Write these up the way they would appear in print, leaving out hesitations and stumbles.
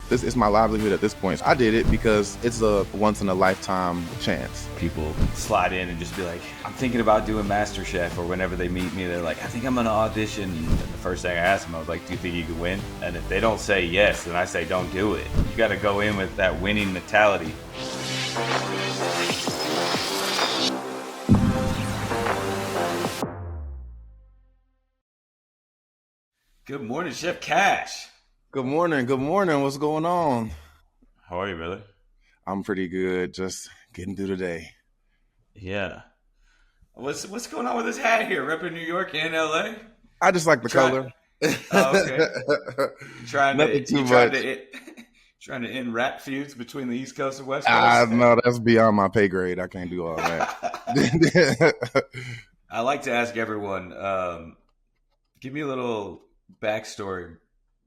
this is my livelihood at this point. So I did it because it's a once in a lifetime chance. People slide in and just be like, I'm thinking about doing MasterChef, or whenever they meet me, they're like, I think I'm gonna audition. And the first thing I ask them, I was like, do you think you could win? And if they don't say yes, then I say, don't do it. You gotta go in with that winning mentality. Good morning, Chef Cash. Good morning. Good morning. What's going on? How are you, brother? I'm pretty good. Just getting through the day. Yeah. What's going on with this hat here? Repping New York and LA? I just like the color. Oh, okay. Trying to end rap feuds between the East Coast and West Coast? No, that's beyond my pay grade. I can't do all that. I like to ask everyone, give me a little backstory.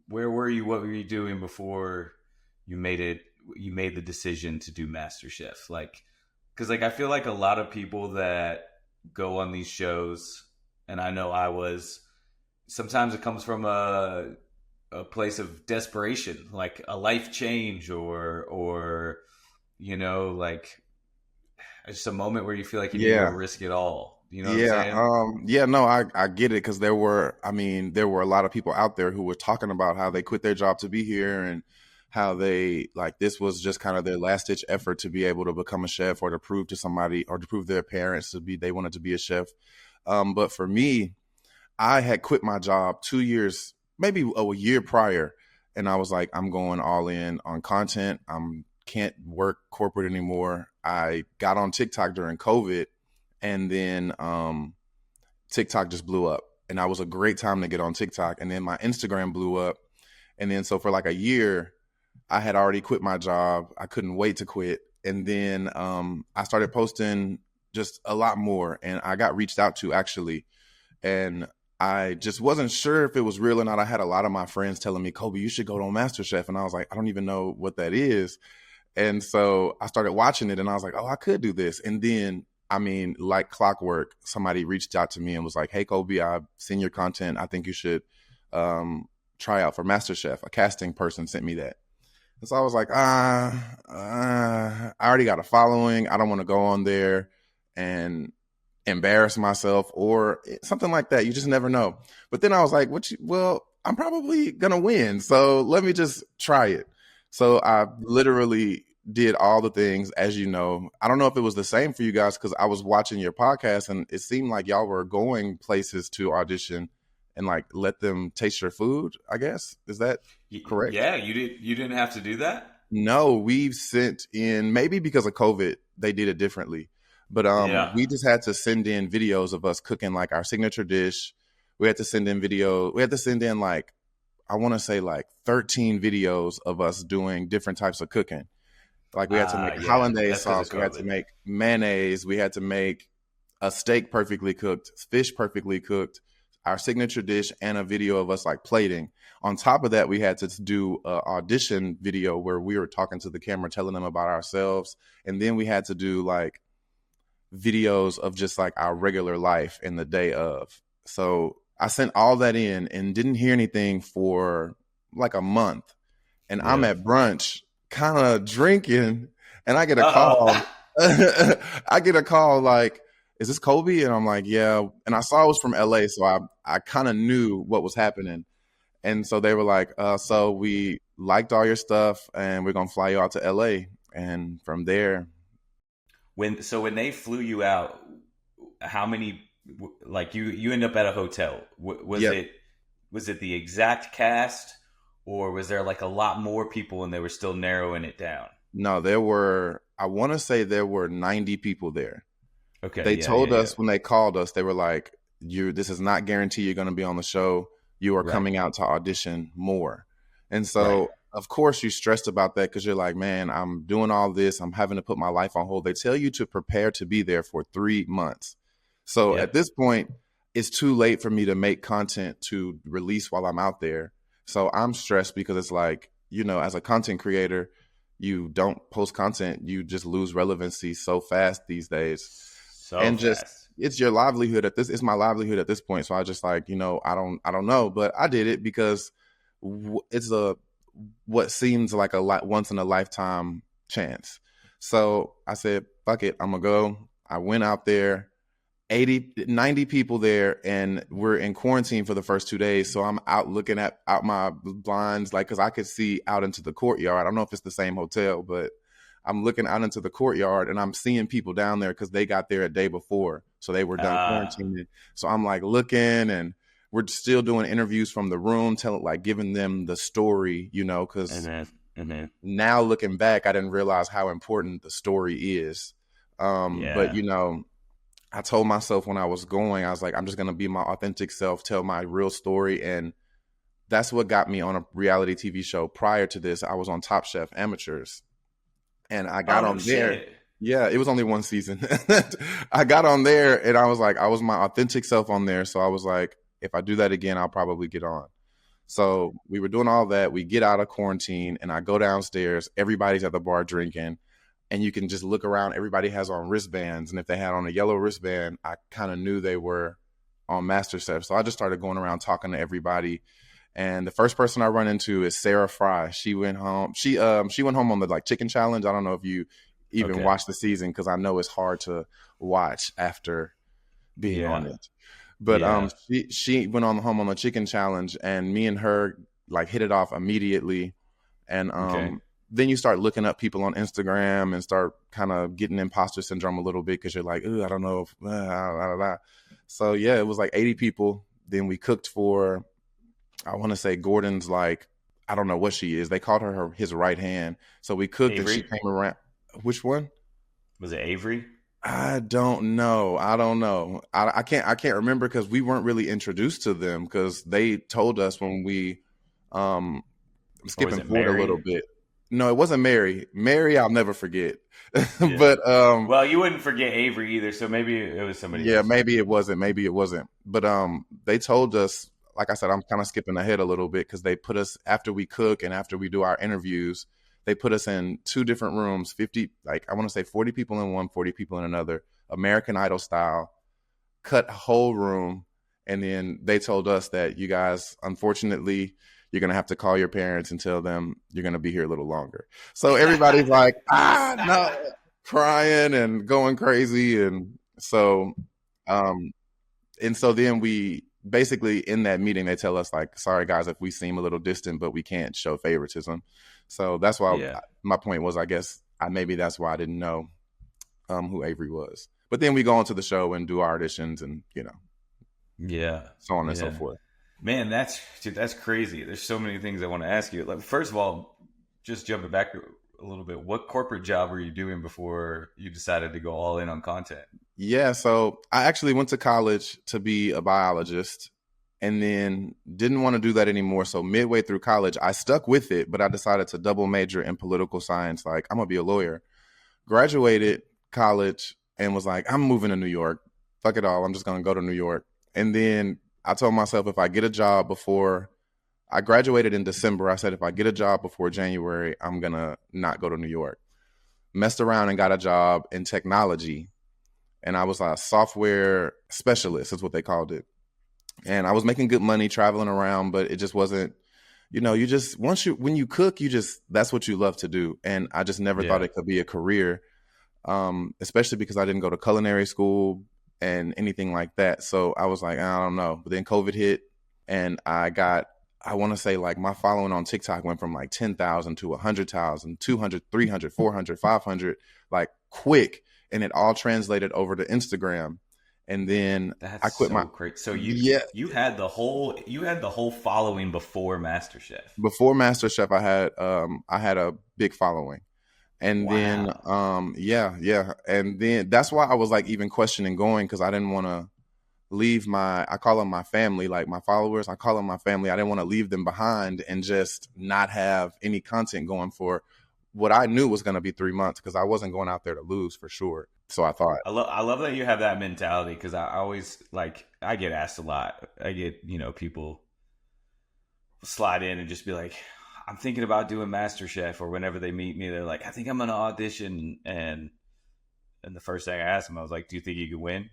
Where were you? What were you doing before you made the decision to do MasterChef? Because I feel like a lot of people that go on these shows, and I know I was, sometimes it comes from a place of desperation, like a life change, or just a moment where you feel like you need to risk it all. You know what I'm saying? No, I get it, because there were a lot of people out there who were talking about how they quit their job to be here, and how they, this was just kind of their last ditch effort to be able to become a chef, or to prove to somebody, or to prove their parents they wanted to be a chef. But for me, I had quit my job 2 years, maybe a year prior. And I was like, I'm going all in on content. Can't work corporate anymore. I got on TikTok during COVID, and then TikTok just blew up. And that was a great time to get on TikTok. And then my Instagram blew up. And then so for like a year, I had already quit my job. I couldn't wait to quit. And then I started posting just a lot more. And I got reached out to, actually. And I just wasn't sure if it was real or not. I had a lot of my friends telling me, Kolby, you should go to MasterChef. And I was like, I don't even know what that is. And so I started watching it, and I was like, oh, I could do this. And then, like clockwork, somebody reached out to me and was like, hey, Kolby, I've seen your content. I think you should try out for MasterChef. A casting person sent me that. And so I was like, I already got a following. I don't want to go on there and embarrass myself or something like that. You just never know. But then I was like, I'm probably going to win. So let me just try it. So I literally did all the things, as you know. I don't know if it was the same for you guys, because I was watching your podcast, and it seemed like y'all were going places to audition and let them taste your food, I guess. Is that correct? Yeah, you didn't have to do that? No, we've sent in, maybe because of COVID, they did it differently. But we just had to send in videos of us cooking our signature dish. We had to send in video. We had to send in I want to say 13 videos of us doing different types of cooking. We had to make hollandaise sauce. We had to make mayonnaise. We had to make a steak perfectly cooked, fish perfectly cooked, our signature dish, and a video of us plating. On top of that, we had to do an audition video where we were talking to the camera, telling them about ourselves. And then we had to do videos of just our regular life in the day of. So I sent all that in and didn't hear anything for a month. And I'm at brunch kind of drinking, and I get a call. I get a call is this Kolby? And I'm like, yeah. And I saw it was from LA, so I kind of knew what was happening. And so they were like, so we liked all your stuff, and we're going to fly you out to LA. And from there. When they flew you out, how many, you end up at a hotel. Was it the exact cast, or was there a lot more people and they were still narrowing it down? No, I want to say there were 90 people there. Okay. They told us when they called us, they were like, this is not guaranteed you're going to be on the show. You are coming out to audition more. And so, of course, you're stressed about that, because you're like, man, I'm doing all this. I'm having to put my life on hold. They tell you to prepare to be there for 3 months. So at this point, it's too late for me to make content to release while I'm out there. So I'm stressed, because it's as a content creator, you don't post content, you just lose relevancy so fast these days. It's your livelihood it's my livelihood at this point. So I just I don't know, but I did it because it's a what seems like a once in a lifetime chance. So I said, fuck it, I'm gonna go. I went out there, 80, 90 people there, and we're in quarantine for the first 2 days. So I'm out looking out my blinds, like, cause I could see out into the courtyard. I don't know if it's the same hotel, but I'm looking out into the courtyard and I'm seeing people down there because they got there a day before. So they were done quarantining. So I'm like looking, and we're still doing interviews from the room, giving them the story, because now looking back, I didn't realize how important the story is. But, I told myself when I was going, I was like, I'm just going to be my authentic self, tell my real story. And that's what got me on a reality TV show. Prior to this, I was on Top Chef Amateurs. And I got on there. Shit. Yeah, it was only one season. I got on there and I was like, I was my authentic self on there. So I was like, if I do that again, I'll probably get on. So we were doing all that. We get out of quarantine and I go downstairs. Everybody's at the bar drinking. And you can just look around. Everybody has on wristbands. And if they had on a yellow wristband, I kind of knew they were on MasterChef. So I just started going around talking to everybody. And the first person I run into is Sarah Fry. She went home. She went home on the chicken challenge. I don't know if you even watched the season, because I know it's hard to watch after being on it. But she went home on the chicken challenge, and me and her hit it off immediately. And then you start looking up people on Instagram and start kind of getting imposter syndrome a little bit, because you're like, ooh, I don't know if So yeah, it was 80 people. Then we cooked for, I want to say Gordon's I don't know what she is. They called her his right hand. So we cooked Avery? And she came around. Which one? Was it Avery? I don't know. I can't remember, because we weren't really introduced to them, because they told us when we I'm skipping forward a little bit. No, it wasn't Mary. Mary, I'll never forget. Yeah. But well, you wouldn't forget Avery either, so maybe it was somebody else. Maybe it wasn't. But they told us, like I said, I'm kind of skipping ahead a little bit, because they put us, after we cook and after we do our interviews, they put us in 2 different rooms, 50, I want to say 40 people in one, 40 people in another, American Idol style, cut a whole room. And then they told us that, you guys, unfortunately, you're going to have to call your parents and tell them you're going to be here a little longer. So everybody's like, no, crying and going crazy. And so then we basically, in that meeting, they tell us sorry guys, if we seem a little distant, but we can't show favoritism. So that's why my point was, I guess maybe that's why I didn't know who Avery was. But then we go into the show and do our auditions and, so on and so forth. Man, that's crazy. There's so many things I want to ask you. First of all, just jumping back a little bit, what corporate job were you doing before you decided to go all in on content? Yeah, so I actually went to college to be a biologist, and then didn't want to do that anymore. So midway through college, I stuck with it, but I decided to double major in political science. I'm going to be a lawyer. Graduated college and was like, I'm moving to New York. Fuck it all. I'm just going to go to New York. And then I told myself, if I get a job before, I graduated in December. I said, if I get a job before January, I'm going to not go to New York. Messed around and got a job in technology. And I was a software specialist, is what they called it. And I was making good money traveling around, but it just wasn't, when you cook, that's what you love to do. And I just never thought it could be a career, especially because I didn't go to culinary school and anything like that. So I was like, I don't know. But then COVID hit, and I want to say my following on TikTok went from 10,000 to 100,000, 200, 300, 400, 500, quick. And it all translated over to Instagram. And then I quit great. So you had the whole following before MasterChef. Before MasterChef, I had a big following. And then, And then that's why I was even questioning going, because I didn't want to leave I call them my family, my followers, I call them my family. I didn't want to leave them behind and just not have any content going for what I knew was going to be 3 months, because I wasn't going out there to lose for sure. So I thought. I love that you have that mentality, because I always, I get asked a lot. I get, people slide in and just be like, I'm thinking about doing MasterChef, or whenever they meet me, they're like, I think I'm going to audition. And the first thing I asked them, I was like, do you think you could win?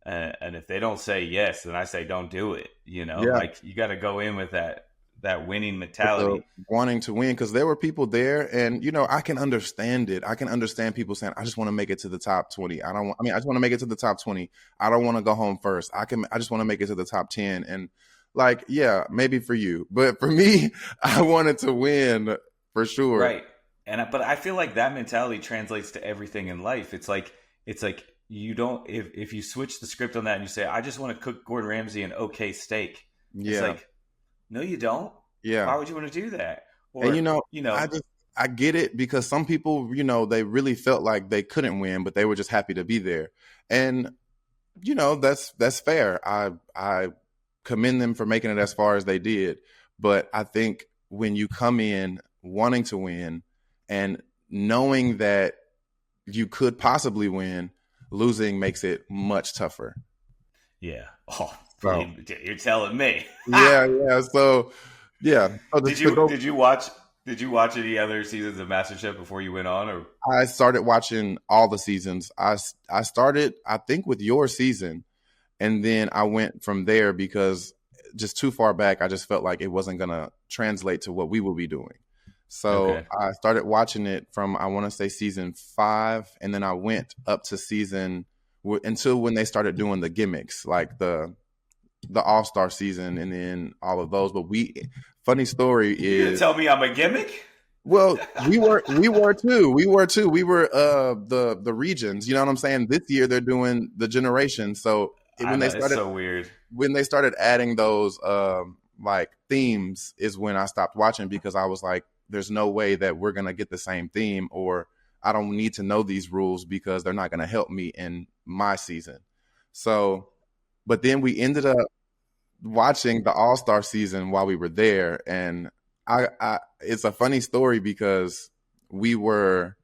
And if they don't say yes, then I say, don't do it. You got to go in with that that winning With the mentality. wanting to win, because there were people there, and I can understand it. I can understand people saying, "I just want to make it to the top 20. I just want to make it to the top 20. I don't want to go home first. I just want to make it to the top 10." And like, yeah, maybe for you, but for me, I wanted to win for sure. Right. But I feel like that mentality translates to everything in life. It's like you don't, if you switch the script on that and you say, I just want to cook Gordon Ramsay an okay steak. It's Yeah, like, no, you don't. yeah. Why would you want to do that? And Or, I get it, because some people, they really felt like they couldn't win, but they were just happy to be there. And that's fair. I commend them for making it as far as they did. But I think when you come in wanting to win and knowing that you could possibly win, losing makes it much tougher. yeah. Oh, So you're telling me. yeah. So yeah. So Did you watch any other seasons of MasterChef before you went on, or? I started watching all the seasons. I started, I think, with your season, and then I went from there because just too far back, I just felt like it wasn't going to translate to what we will be doing. So Okay. I started watching it from, I want to say, season 5, and then I went up to until when they started doing the gimmicks, like the All-Star season, and then all of those. But funny story You gonna is, tell me I'm a gimmick? well, we were too. We were the regions. You know what I'm saying? This year they're doing the generation. So I know, it's so weird. when they started adding those like themes is when I stopped watching, because I was like, there's no way that we're gonna get the same theme, or I don't need to know these rules because they're not gonna help me in my season. So, but then we ended up watching the All-Star season while we were there, and I it's a funny story because we were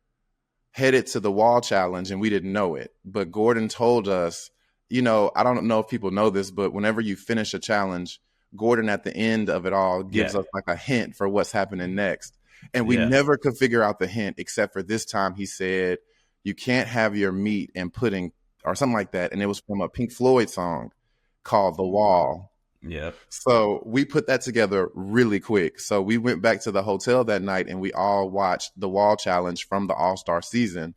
headed to the wall challenge and we didn't know it. But Gordon told us, I don't know if people know this, but whenever you finish a challenge, Gordon at the end of it all gives Yeah. us like a hint for what's happening next. And we Yeah. never could figure out the hint, except for this time he said, you can't have your meat and pudding or something like that. And it was from a Pink Floyd song called The Wall. Yep. So we put that together really quick. So we went back to the hotel that night and we all watched the Wall Challenge from the All-Star season.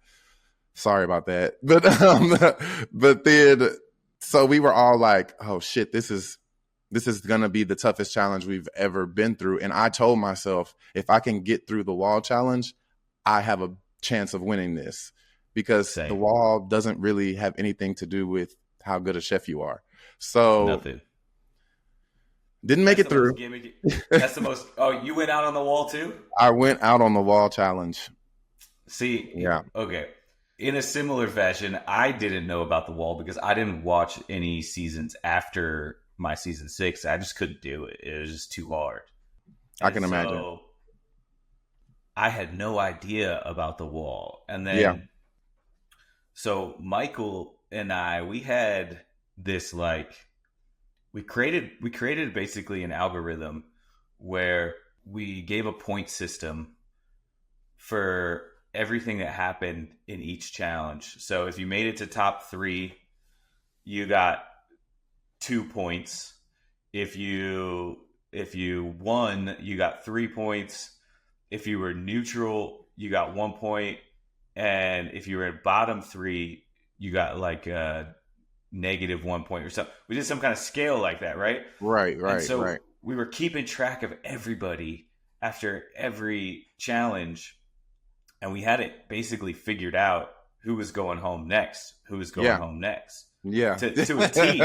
Sorry about that. But then, so we were all like, oh shit, this is going to be the toughest challenge we've ever been through. And I told myself, if I can get through the Wall Challenge, I have a chance of winning this, because Same. the Wall doesn't really have anything to do with how good a chef you are. So Nothing. didn't make it through. That's the most. Oh, you went out on the wall too? I went out on the Wall Challenge. See, Yeah. Okay. In a similar fashion, I didn't know about the wall because I didn't watch any seasons after my season 6. I just couldn't do it. It was just too hard. I can imagine. So I had no idea about the wall. And then, Yeah. so Michael and I, we had this we created basically an algorithm where we gave a point system for everything that happened in each challenge. So if you made it to top 3, you got 2 points. If you won, you got 3 points. If you were neutral, you got 1 point. And if you were at bottom 3, you got like a -1 point or something. We did some kind of scale like that, right? Right. And so Right. we were keeping track of everybody after every challenge. And we had it basically figured out who was going home next, Yeah. to a T.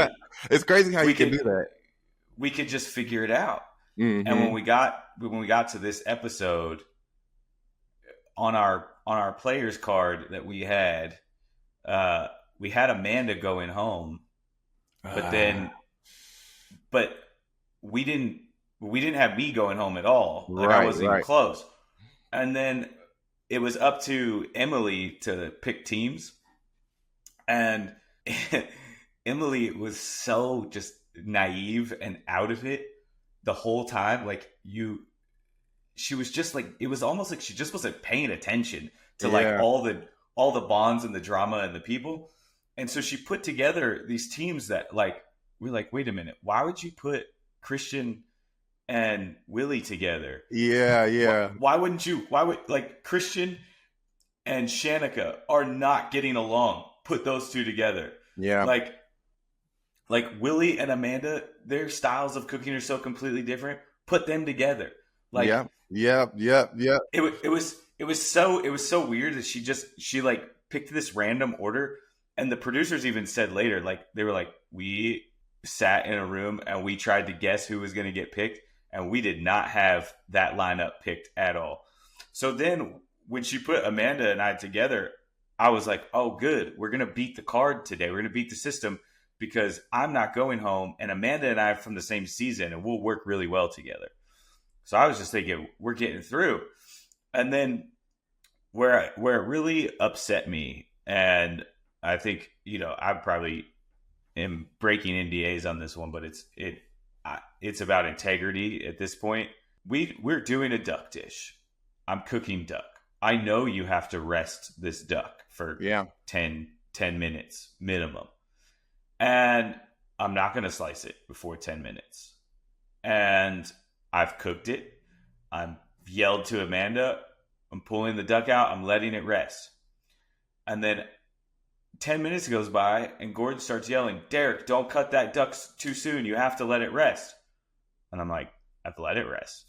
It's crazy how We you can could- do that. We could just figure it out. Mhm. And when we got to this episode, on our players card that we had Amanda going home, but we didn't have me going home at all. Like, I wasn't even close. And then it was up to Emily to pick teams, and Emily was so just naive and out of it the whole time. She was just like, it was almost like she just wasn't paying attention to like all the bonds and the drama and the people. And so she put together these teams that like, we're like, wait a minute, why would you put Christian and Willie together. Yeah, yeah, Why wouldn't you? Why would like Christian and Shanika are not getting along? Put those two together. yeah, Like Willie and Amanda, their styles of cooking are so completely different. Put them together. Like yeah, yeah, yeah, yeah. it was so weird that she like picked this random order, and the producers even said later, like they were like, we sat in a room and we tried to guess who was going to get picked, and we did not have that lineup picked at all. So then when she put Amanda and I together, I was like, oh, good, we're going to beat the card today. We're going to beat the system because I'm not going home, and Amanda and I are from the same season, and we'll work really well together. So I was just thinking, we're getting through. And then where it really upset me, and I think I probably am breaking NDAs on this one, but it's about integrity at this point. We're doing a duck dish. I'm cooking duck. I know you have to rest this duck for Yeah. 10 minutes minimum, and I'm not going to slice it before 10 minutes. And I've cooked it. I'm yelled to Amanda. I'm pulling the duck out. I'm letting it rest. And then 10 minutes goes by and Gordon starts yelling, Derrick, don't cut that duck too soon. You have to let it rest. And I'm like, I've let it rest.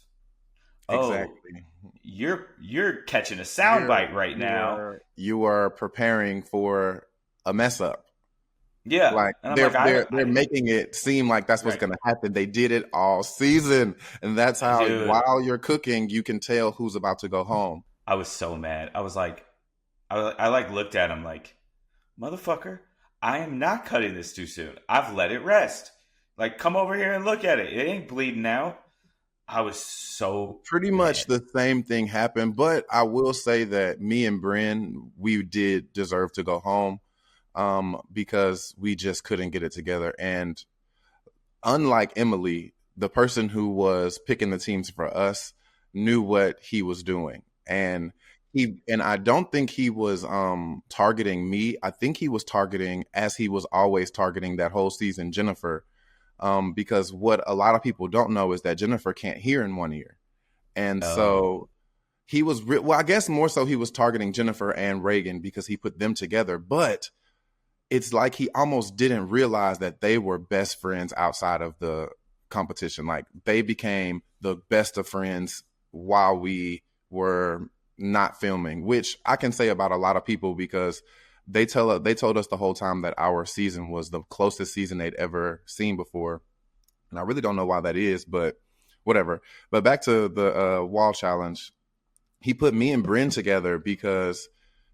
Exactly. Oh, you're catching a soundbite right now. You are preparing for a mess up. Yeah. Like and they're making it seem like that's what's going to happen. They did it all season. And that's how, while you're cooking, you can tell who's about to go home. I was so mad. I was like, I like looked at him like, motherfucker, I am not cutting this too soon. I've let it rest. Like, come over here and look at it. It ain't bleeding out. I was so pretty much the same thing happened. But I will say that me and Bryn, we did deserve to go home. Because we just couldn't get it together. And unlike Emily, the person who was picking the teams for us knew what he was doing. And I don't think he was targeting me. I think he was targeting, as he was always targeting that whole season, Jennifer. Because what a lot of people don't know is that Jennifer can't hear in one ear. And so he was, well, I guess more so he was targeting Jennifer and Reagan because he put them together. But it's like he almost didn't realize that they were best friends outside of the competition. Like they became the best of friends while we were not filming, which I can say about a lot of people because they told us the whole time that our season was the closest season they'd ever seen before. And I really don't know why that is, but whatever. But back to the wall challenge. He put me and Bryn together because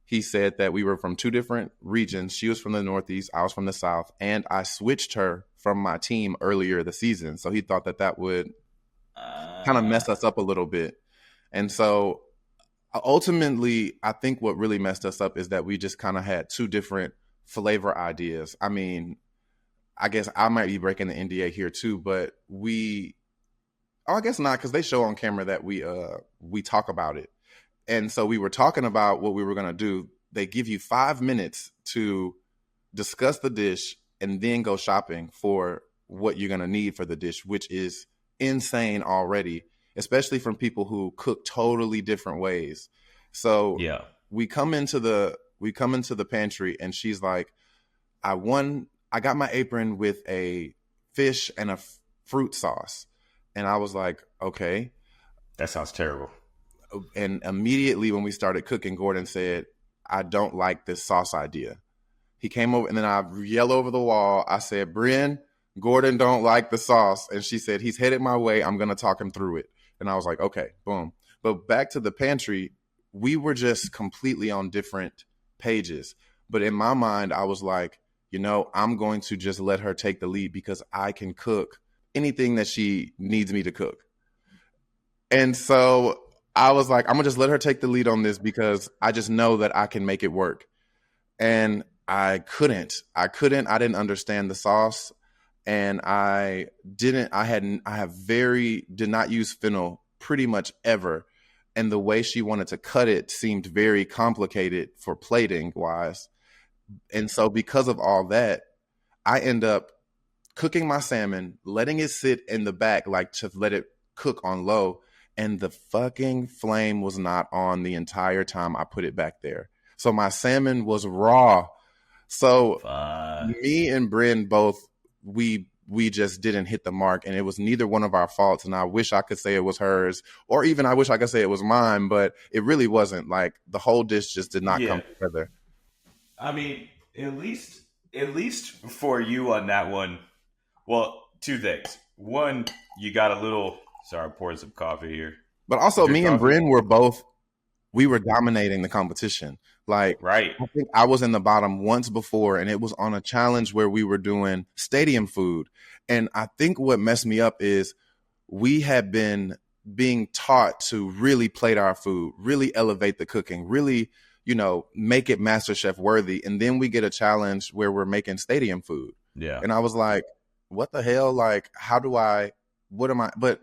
he said that we were from two different regions. She was from the Northeast. I was from the South. And I switched her from my team earlier this season. So he thought that would kind of mess us up a little bit. And so ultimately, I think what really messed us up is that we just kind of had two different flavor ideas. I mean, I guess I might be breaking the NDA here too, but I guess not, because they show on camera that we talk about it. And so we were talking about what we were going to do. They give you 5 minutes to discuss the dish and then go shopping for what you're going to need for the dish, which is insane already, especially from people who cook totally different ways. So yeah, we come into the pantry and she's like, I got my apron with a fish and a fruit sauce. And I was like, okay. That sounds terrible. And immediately when we started cooking, Gordon said, I don't like this sauce idea. He came over and then I yelled over the wall. I said, Bryn, Gordon don't like the sauce. And she said, he's headed my way. I'm going to talk him through it. And I was like, okay, boom. But back to the pantry, we were just completely on different pages. But in my mind, I was like, I'm going to just let her take the lead because I can cook anything that she needs me to cook. And so I was like, I'm going to just let her take the lead on this because I just know that I can make it work. And I couldn't. I didn't understand the sauce. And I did not use fennel pretty much ever. And the way she wanted to cut it seemed very complicated for plating wise. And so because of all that, I end up cooking my salmon, letting it sit in the back, like to let it cook on low, and the fucking flame was not on the entire time I put it back there. So my salmon was raw. So me and Bryn both, we just didn't hit the mark, and it was neither one of our faults. And I wish I could say it was hers, or even I wish I could say it was mine, but it really wasn't. Like the whole dish just did not come together. I mean, at least for you on that one, well, two things. One, you got a little. Sorry, I'm pouring some coffee here. But also, me and Bryn we were dominating the competition. Like, right. I think I was in the bottom once before, and it was on a challenge where we were doing stadium food. And I think what messed me up is we had been being taught to really plate our food, really elevate the cooking, really, make it MasterChef worthy. And then we get a challenge where we're making stadium food. Yeah. And I was like, what the hell? Like, what am I? But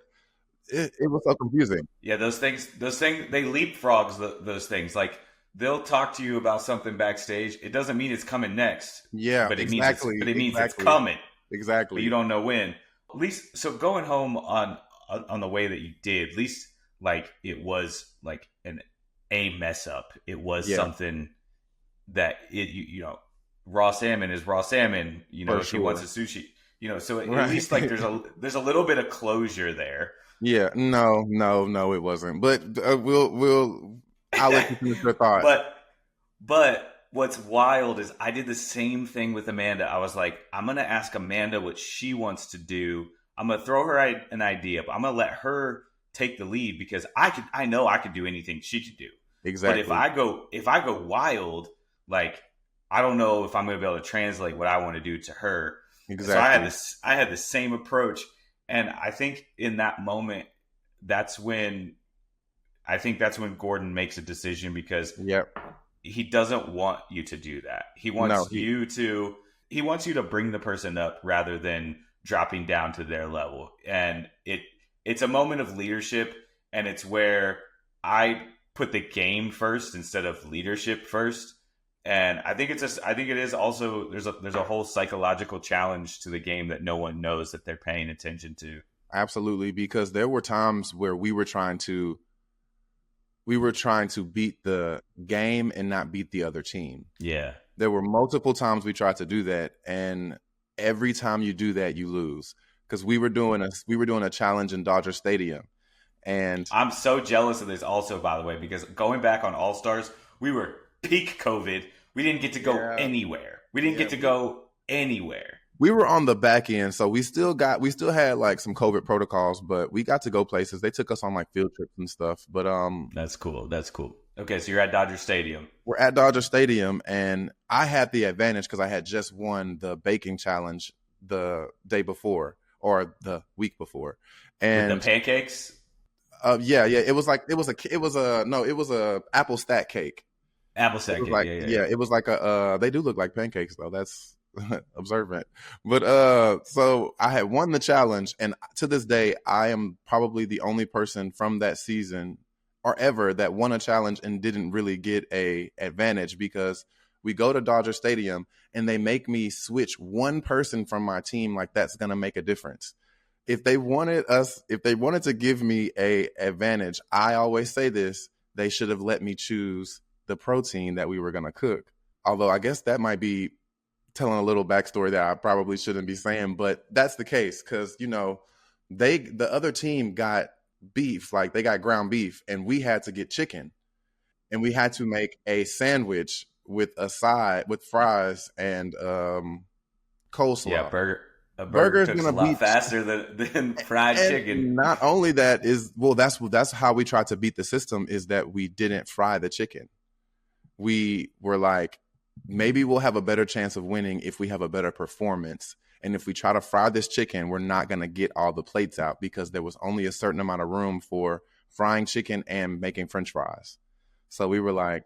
it was so confusing. Yeah, those things, they leapfrogs those things. Like, they'll talk to you about something backstage. It doesn't mean it's coming next. Yeah, but it exactly. means it's coming. Exactly. But you don't know when. At least, so going home on the way that you did, at least like it was like a mess up. It was something that raw salmon is raw salmon. If he wants a sushi, so at least like there's a little bit of closure there. Yeah, no, it wasn't. But I'll let you finish your thought. But what's wild is I did the same thing with Amanda. I was like, I'm gonna ask Amanda what she wants to do. I'm gonna throw her an idea, but I'm gonna let her take the lead because I know I could do anything she could do. Exactly. But if I go wild, like I don't know if I'm gonna be able to translate what I want to do to her. Exactly. So I had the same approach. And I think in that moment, that's when Gordon makes a decision because he doesn't want you to do that. He wants you to bring the person up rather than dropping down to their level. And it's a moment of leadership, and it's where I put the game first instead of leadership first. And I think it is also there's a whole psychological challenge to the game that no one knows that they're paying attention to. Absolutely, because there were times where we were trying to beat the game and not beat the other team. Yeah. There were multiple times we tried to do that, and every time you do that, you lose. Because we were doing a challenge in Dodger Stadium, and I'm so jealous of this also, by the way, because going back on All Stars, we were peak COVID. We didn't get to go anywhere. We were on the back end, so we still had like some COVID protocols, but we got to go places. They took us on like field trips and stuff. But that's cool. Okay, so you're at Dodger Stadium. We're at Dodger Stadium, and I had the advantage because I had just won the baking challenge the day before or the week before, and with the pancakes. It was a apple stack cake. Apple stack cake. It was like they do look like pancakes though. That's observant. But so I had won the challenge, and to this day, I am probably the only person from that season or ever that won a challenge and didn't really get a advantage because we go to Dodger Stadium and they make me switch one person from my team like that's gonna make a difference. If they wanted to give me a advantage, I always say this, they should have let me choose the protein that we were going to cook. Although I guess that might be telling a little backstory that I probably shouldn't be saying, but that's the case because, the other team got beef, like they got ground beef, and we had to get chicken. And we had to make a sandwich with a side with fries and coleslaw. Yeah, a burger cooks a lot faster than fried chicken. Not only that that's how we tried to beat the system is that we didn't fry the chicken. We were like, maybe we'll have a better chance of winning if we have a better performance. And if we try to fry this chicken, we're not going to get all the plates out because there was only a certain amount of room for frying chicken and making French fries. So we were like,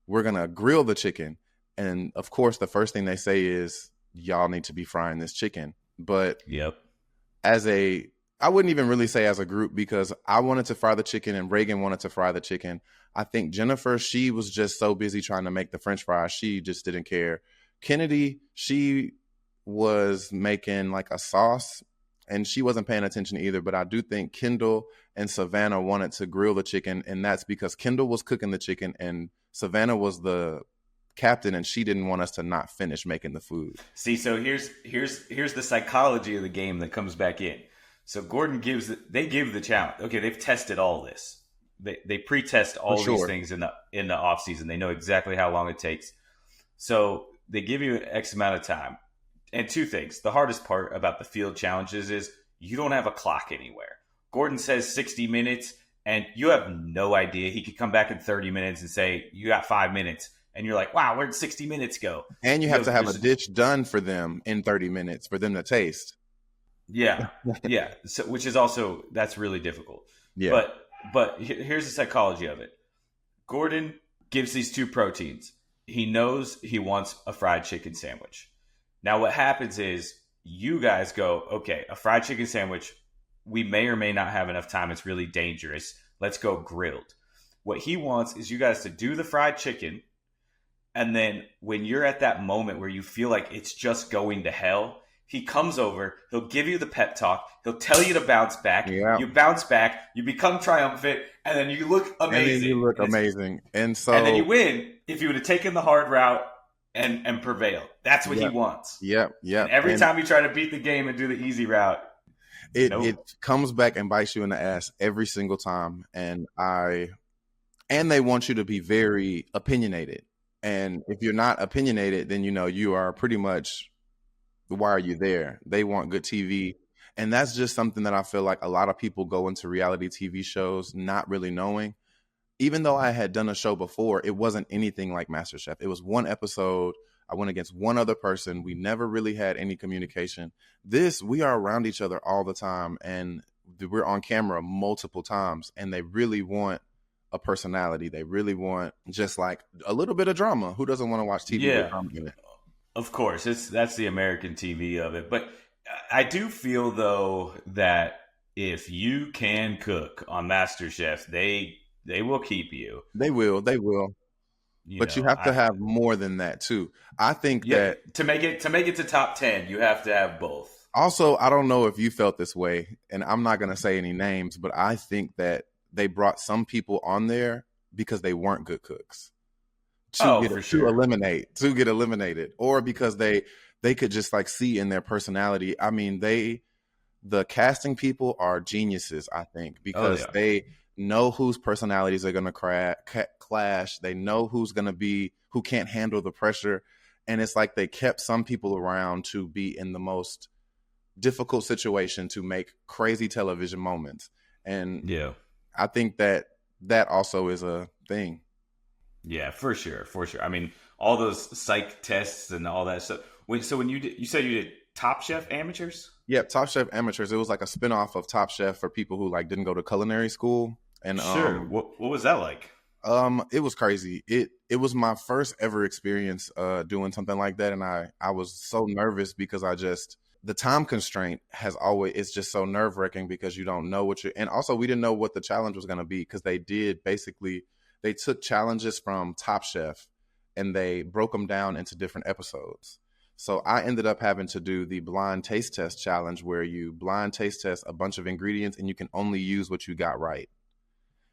we're going to grill the chicken. And of course, the first thing they say is, y'all need to be frying this chicken. But I wouldn't even really say as a group because I wanted to fry the chicken and Reagan wanted to fry the chicken. I think Jennifer, she was just so busy trying to make the French fries. She just didn't care. Kennedy, she was making like a sauce and she wasn't paying attention either. But I do think Kendall and Savannah wanted to grill the chicken, and that's because Kendall was cooking the chicken and Savannah was the captain, and she didn't want us to not finish making the food. See, so here's the psychology of the game that comes back in. So Gordon give the challenge. Okay, they've tested all this. They pre-test all these things in the off season. They know exactly how long it takes. So they give you an X amount of time. And two things. The hardest part about the field challenges is you don't have a clock anywhere. Gordon says 60 minutes, and you have no idea. He could come back in 30 minutes and say, you got 5 minutes. And you're like, wow, where'd 60 minutes go? And you have to have a dish done for them in 30 minutes for them to taste. Yeah, yeah. So, which is also, that's really difficult. Yeah. But here's the psychology of it. Gordon gives these two proteins. He knows he wants a fried chicken sandwich. Now what happens is you guys go, okay, a fried chicken sandwich, we may or may not have enough time. It's really dangerous. Let's go grilled. What he wants is you guys to do the fried chicken. And then when you're at that moment where you feel like it's just going to hell, he comes over, he'll give you the pep talk, he'll tell you to bounce back, you bounce back, you become triumphant, and then you look amazing. And then you look amazing. And then you win if you would have taken the hard route and prevailed. That's what he wants. Yep. And every time you try to beat the game and do the easy route, it comes back and bites you in the ass every single time. And they want you to be very opinionated. And if you're not opinionated, then you are pretty much, why are you there? They want good TV. And that's just something that I feel like a lot of people go into reality TV shows not really knowing. Even though I had done a show before, it wasn't anything like MasterChef. It was one episode. I went against one other person. We never really had any communication. We are around each other all the time, and we're on camera multiple times, and they really want a personality. They really want just like a little bit of drama. Who doesn't want to watch TV with drama in it? Of course, that's the American TV of it. But I do feel, though, that if you can cook on MasterChef, they will keep you. They will. But you have to have more than that too. I think that to make it to top 10, you have to have both. Also, I don't know if you felt this way, and I'm not going to say any names, but I think that they brought some people on there because they weren't good cooks to get eliminated, or because they could just like see in their personality. I mean, the casting people are geniuses, I think, because they know whose personalities are going to clash. They know who can't handle the pressure. And it's like they kept some people around to be in the most difficult situation to make crazy television moments. And I think that also is a thing. Yeah, for sure. I mean, all those psych tests and all that stuff. So when you said you did Top Chef Amateurs? Yeah, Top Chef Amateurs. It was like a spinoff of Top Chef for people who like didn't go to culinary school. And sure. What was that like? It was crazy. It was my first ever experience doing something like that, and I was so nervous because the time constraint it's just so nerve-wracking because you don't know and also we didn't know what the challenge was going to be, because they took challenges from Top Chef and they broke them down into different episodes. So I ended up having to do the blind taste test challenge, where you blind taste test a bunch of ingredients and you can only use what you got right.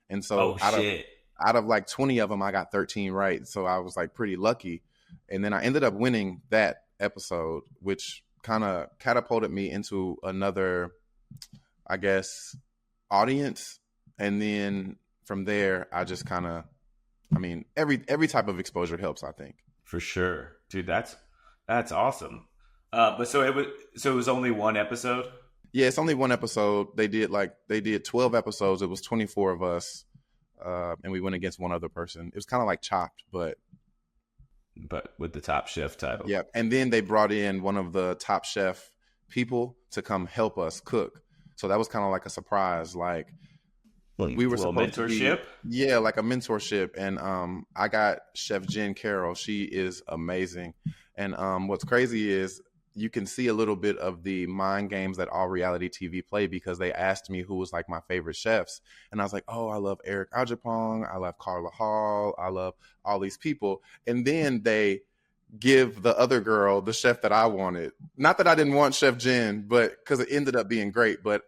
And so out of like 20 of them, I got 13 right. So I was like pretty lucky. And then I ended up winning that episode, which kind of catapulted me into another, I guess, audience. And then from there, I just every type of exposure helps, I think. For sure. Dude, that's awesome. But so it was only one episode? Yeah, it's only one episode. They did 12 episodes. It was 24 of us. And we went against one other person. It was kind of like Chopped, but with the Top Chef title. Yeah. And then they brought in one of the Top Chef people to come help us cook. So that was kind of like a surprise. Like, we were supposed mentorship? Like a mentorship. And I got Chef Jen Carroll. She is amazing. And what's crazy is you can see a little bit of the mind games that all reality TV play, because they asked me who was like my favorite chefs. And I was like, oh, I love Eric Ajapong. I love Carla Hall. I love all these people. And then they give the other girl the chef that I wanted. Not that I didn't want Chef Jen, but because it ended up being great. But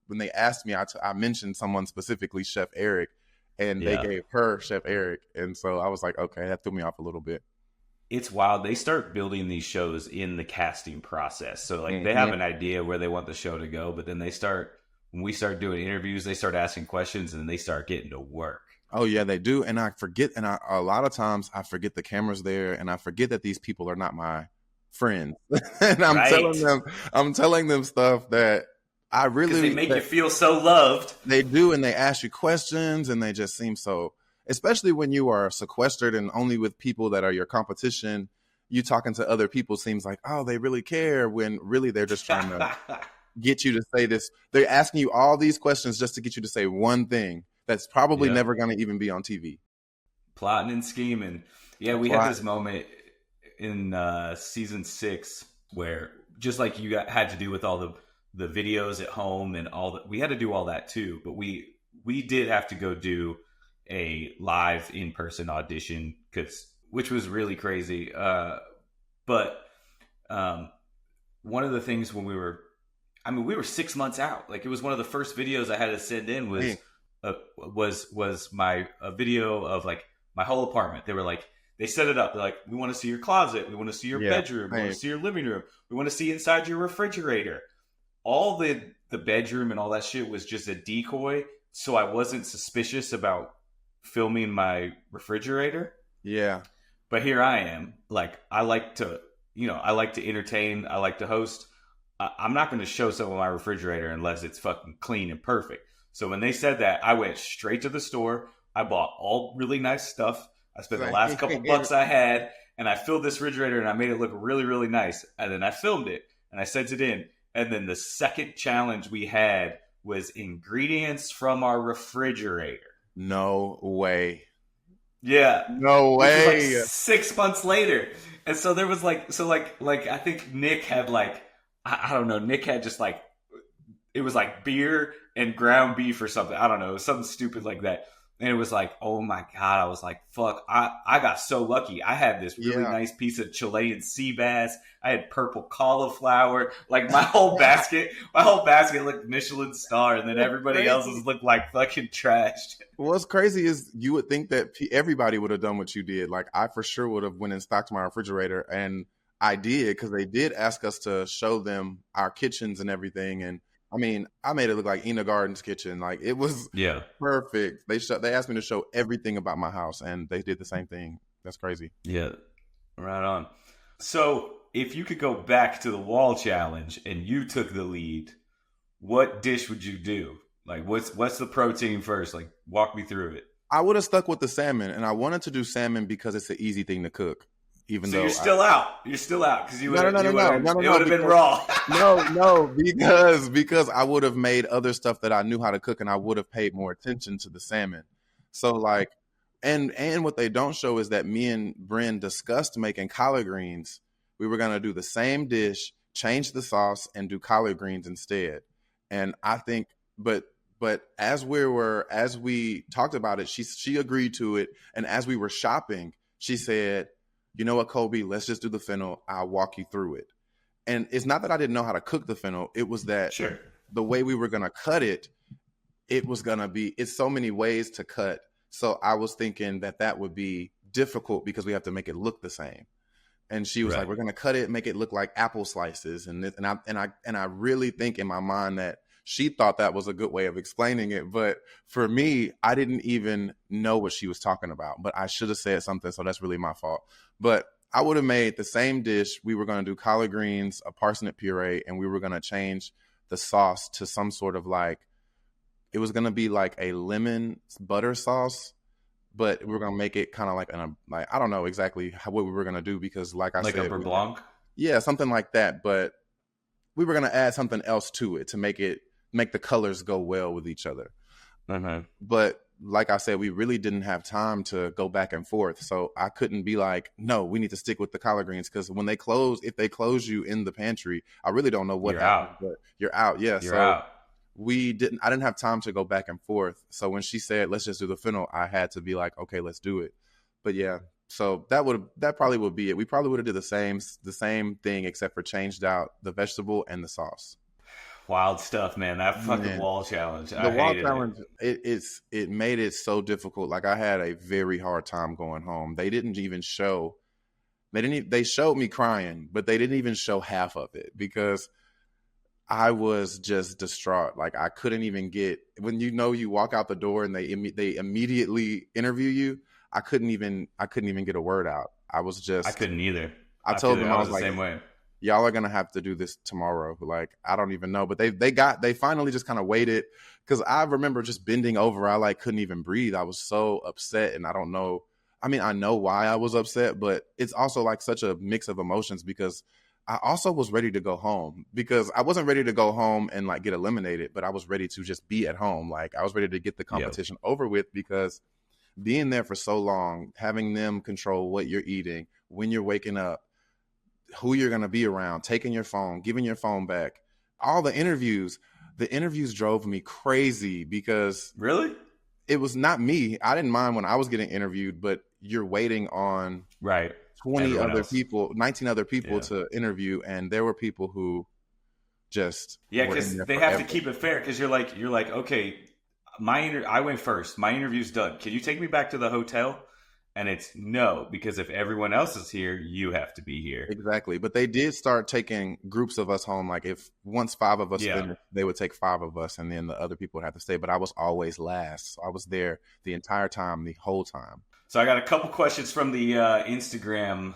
when they asked me, I mentioned someone specifically, Chef Eric, and they Yeah. gave her Chef Eric. And so I was like, okay, that threw me off a little bit. It's wild. They start building these shows in the casting process. So like they have Hmm. an idea where they want the show to go, but then when we start doing interviews, they start asking questions and then they start getting to work. Oh yeah, they do. And I forget, and a lot of times I forget the camera's there, and I forget that these people are not my friends. And Right. I'm telling them stuff that I Because they really make you that feel so loved. they do, and they ask you questions, and they just seem so. Especially when you are sequestered and only with people that are your competition, you talking to other people seems like, oh, they really care. When really they're just trying to get you to say this. They're asking you all these questions just to get you to say one thing that's probably Yeah. never going to even be on TV. Plotting and scheming. Yeah, we had Plot. this moment in season 6 where just like had to do with all the videos at home and all that, we had to do all that too. But we did have to go do a live in-person audition which was really crazy. But one of the things when we were 6 months out. Like it was one of the first videos I had to send in Hey, was my a video of like my whole apartment. They were like, they set it up. They're like, we want to see your closet. We want to see your yeah. bedroom. We want Hey, to see your living room. We want to see inside your refrigerator. All the bedroom and all that shit was just a decoy. So I wasn't suspicious about filming my refrigerator. yeah. But here I am. Like I like to, I like to entertain. I like to host. I'm not going to show some of my refrigerator unless it's fucking clean and perfect. So when they said that, I went straight to the store. I bought all really nice stuff. I spent the last couple bucks I had, and I filled this refrigerator, and I made it look really, really nice. And then I filmed it, and I sent it in. And then the second challenge we had was ingredients from our refrigerator. No way. Yeah, No which was like way. 6 months later. And so there was like I think Nick had like I don't know, Nick had just like it was like beer and ground beef or something. I don't know, it was something stupid like that. And it was like, oh my God, I was like, fuck, I got so lucky. I had this really Yeah. nice piece of Chilean sea bass. I had purple cauliflower. Like my whole basket looked Michelin star, and then What's everybody crazy? else's looked like fucking trash. What's crazy is you would think that everybody would have done what you did. Like I for sure would have went and stocked my refrigerator, and I did because they did ask us to show them our kitchens and everything. And I mean, I made it look like Ina Garden's kitchen. Like it was Yeah. perfect. They asked me to show everything about my house, and they did the same thing. That's crazy. Yeah. Right on. So, if you could go back to the wall challenge and you took the lead, what dish would you do? Like, what's the protein first? Like, walk me through it. I would have stuck with the salmon, and I wanted to do salmon because it's an easy thing to cook. Even So though you're still out. You're still out because you would no, no, have no, no, no, no, no, it no, would have been because raw. no, because I would have made other stuff that I knew how to cook, and I would have paid more attention to the salmon. So like, and what they don't show is that me and Bryn discussed making collard greens. We were gonna do the same dish, change the sauce, and do collard greens instead. And I think, but as we talked about it, she agreed to it, and as we were shopping, she said, "You know what, Colby? Let's just do the fennel. I'll walk you through it." And it's not that I didn't know how to cook the fennel. It was that Sure. the way we were going to cut it, it's so many ways to cut. So I was thinking that would be difficult because we have to make it look the same. And she was like, Right. we're going to cut it, make it look like apple slices. And I really think in my mind that she thought that was a good way of explaining it. But for me, I didn't even know what she was talking about, but I should have said something. So that's really my fault. But I would have made the same dish. We were going to do collard greens, a parsnip puree, and we were going to change the sauce to some sort of like, it was going to be like a lemon butter sauce, but we were going to make it kind of like I don't know exactly what we were going to do because like I Like a said, beurre blanc. yeah, something like that. But we were going to add something else to it to make the colors go well with each other. Uh-huh. But like I said, we really didn't have time to go back and forth. So I couldn't be like, no, we need to stick with the collard greens because if they close you in the pantry, I really don't know what You're happens, out. but you're out. Yeah. You're So out. I didn't have time to go back and forth. So when she said, let's just do the fennel, I had to be like, okay, let's do it. But yeah, So that probably would be it. We probably would have did the same thing except for changed out the vegetable and the sauce. Wild stuff, man. That fucking Man, wall challenge. the I wall hated it. challenge, it made it so difficult. Like I had a very hard time going home. They didn't even show. They showed me crying, but they didn't even show half of it because I was just distraught. Like I couldn't even get when you walk out the door and they immediately interview you. I couldn't even get a word out. I was I just couldn't either. I told them I I was was the like, same way. y'all are gonna have to do this tomorrow. Like I don't even know, but they finally just kind of waited because I remember just bending over. I like couldn't even breathe. I was so upset, and I don't know. I mean, I know why I was upset, but it's also like such a mix of emotions because I also was ready to go home because I wasn't ready to go home and like get eliminated, but I was ready to just be at home. Like I was ready to get the Yep. competition over with because being there for so long, having them control what you're eating, when you're waking up, who you're going to be around, taking your phone, giving your phone back, all the interviews drove me crazy because Really? it was not me. I didn't mind when I was getting interviewed, but you're waiting on Right. 20 Everyone other else. people, 19 other people Yeah. to interview. And there were people who just Yeah, were in because there they have to forever. keep it fair. Because you're like, okay, I went first. My interview's done. Can you take me back to the hotel? And it's no, because if everyone else is here, you have to be here. Exactly. But they did start taking groups of us home. Like if once five of us Yeah. finished, they would take five of us and then the other people would have to stay. But I was always last. So I was there the entire time, the whole time. So I got a couple questions from the Instagram,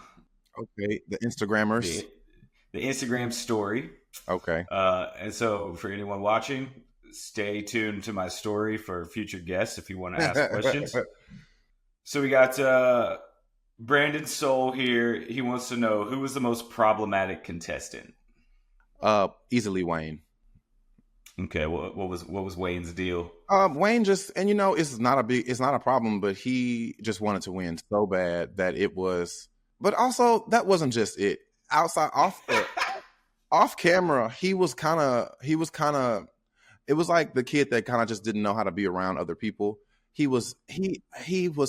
Okay. The Instagrammers. the the Instagram story. Okay. And so for anyone watching, stay tuned to my story for future guests if you want to ask questions. So we got Brandon Soul here. He wants to know who was the most problematic contestant. Easily Wayne. Okay, what was Wayne's deal? Wayne just, and it's not a problem, but he just wanted to win so bad that it was, but also that wasn't just it. Outside, off camera, he was kind of, it was like the kid that kind of just didn't know how to be around other people. He was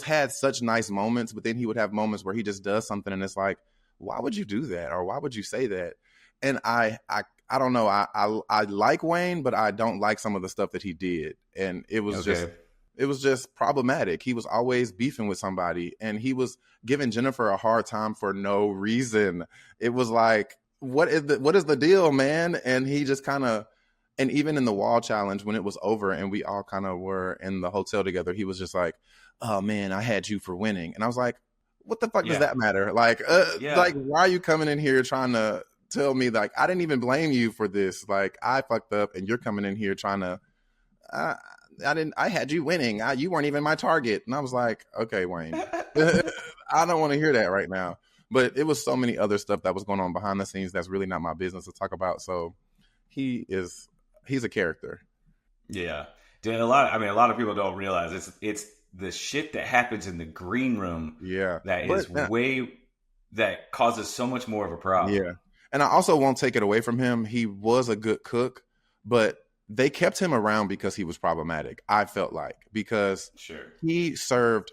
had such nice moments, but then he would have moments where he just does something and it's like, why would you do that? Or why would you say that? And I don't know. I like Wayne, but I don't like some of the stuff that he did. And it was Okay. just problematic. He was always beefing with somebody and he was giving Jennifer a hard time for no reason. It was like, what is the deal, man? And he just kind of, and even in the wall challenge when it was over and we all kind of were in the hotel together, he was just like, oh man, I had you for winning. And I was like, what the fuck does Yeah. that matter? Like, Yeah. like, why are you coming in here trying to tell me like, I didn't even blame you for this. Like I fucked up and you're coming in here trying to, I had you winning. You weren't even my target. And I was like, okay, Wayne, I don't want to hear that right now. But it was so many other stuff that was going on behind the scenes that's really not my business to talk about. So he's a character. Yeah. Dude, a lot of people don't realize it's the shit that happens in the green room Yeah. that But is that causes so much more of a problem. yeah. And I also won't take it away from him. He was a good cook, but they kept him around because he was problematic. I felt like because Sure. he served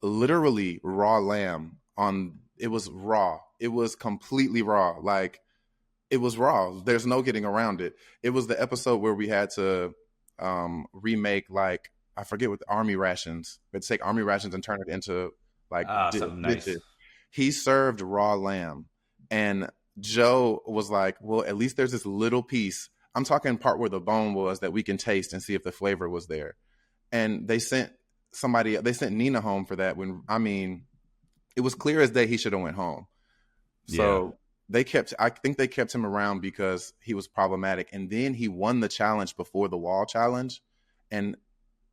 literally raw lamb it was raw. It was completely raw. Like it was raw. There's no getting around it. It was the episode where we had to remake like I forget what the army rations. But take army rations and turn it into like Something nice. dishes. He served raw lamb, and Joe was like, "Well, at least there's this little piece. I'm talking part where the bone was that we can taste and see if the flavor was there." And they sent Nina home for that. When I mean, it was clear as day he should have went home. So I think they kept him around because he was problematic. And then he won the challenge before the wall challenge. And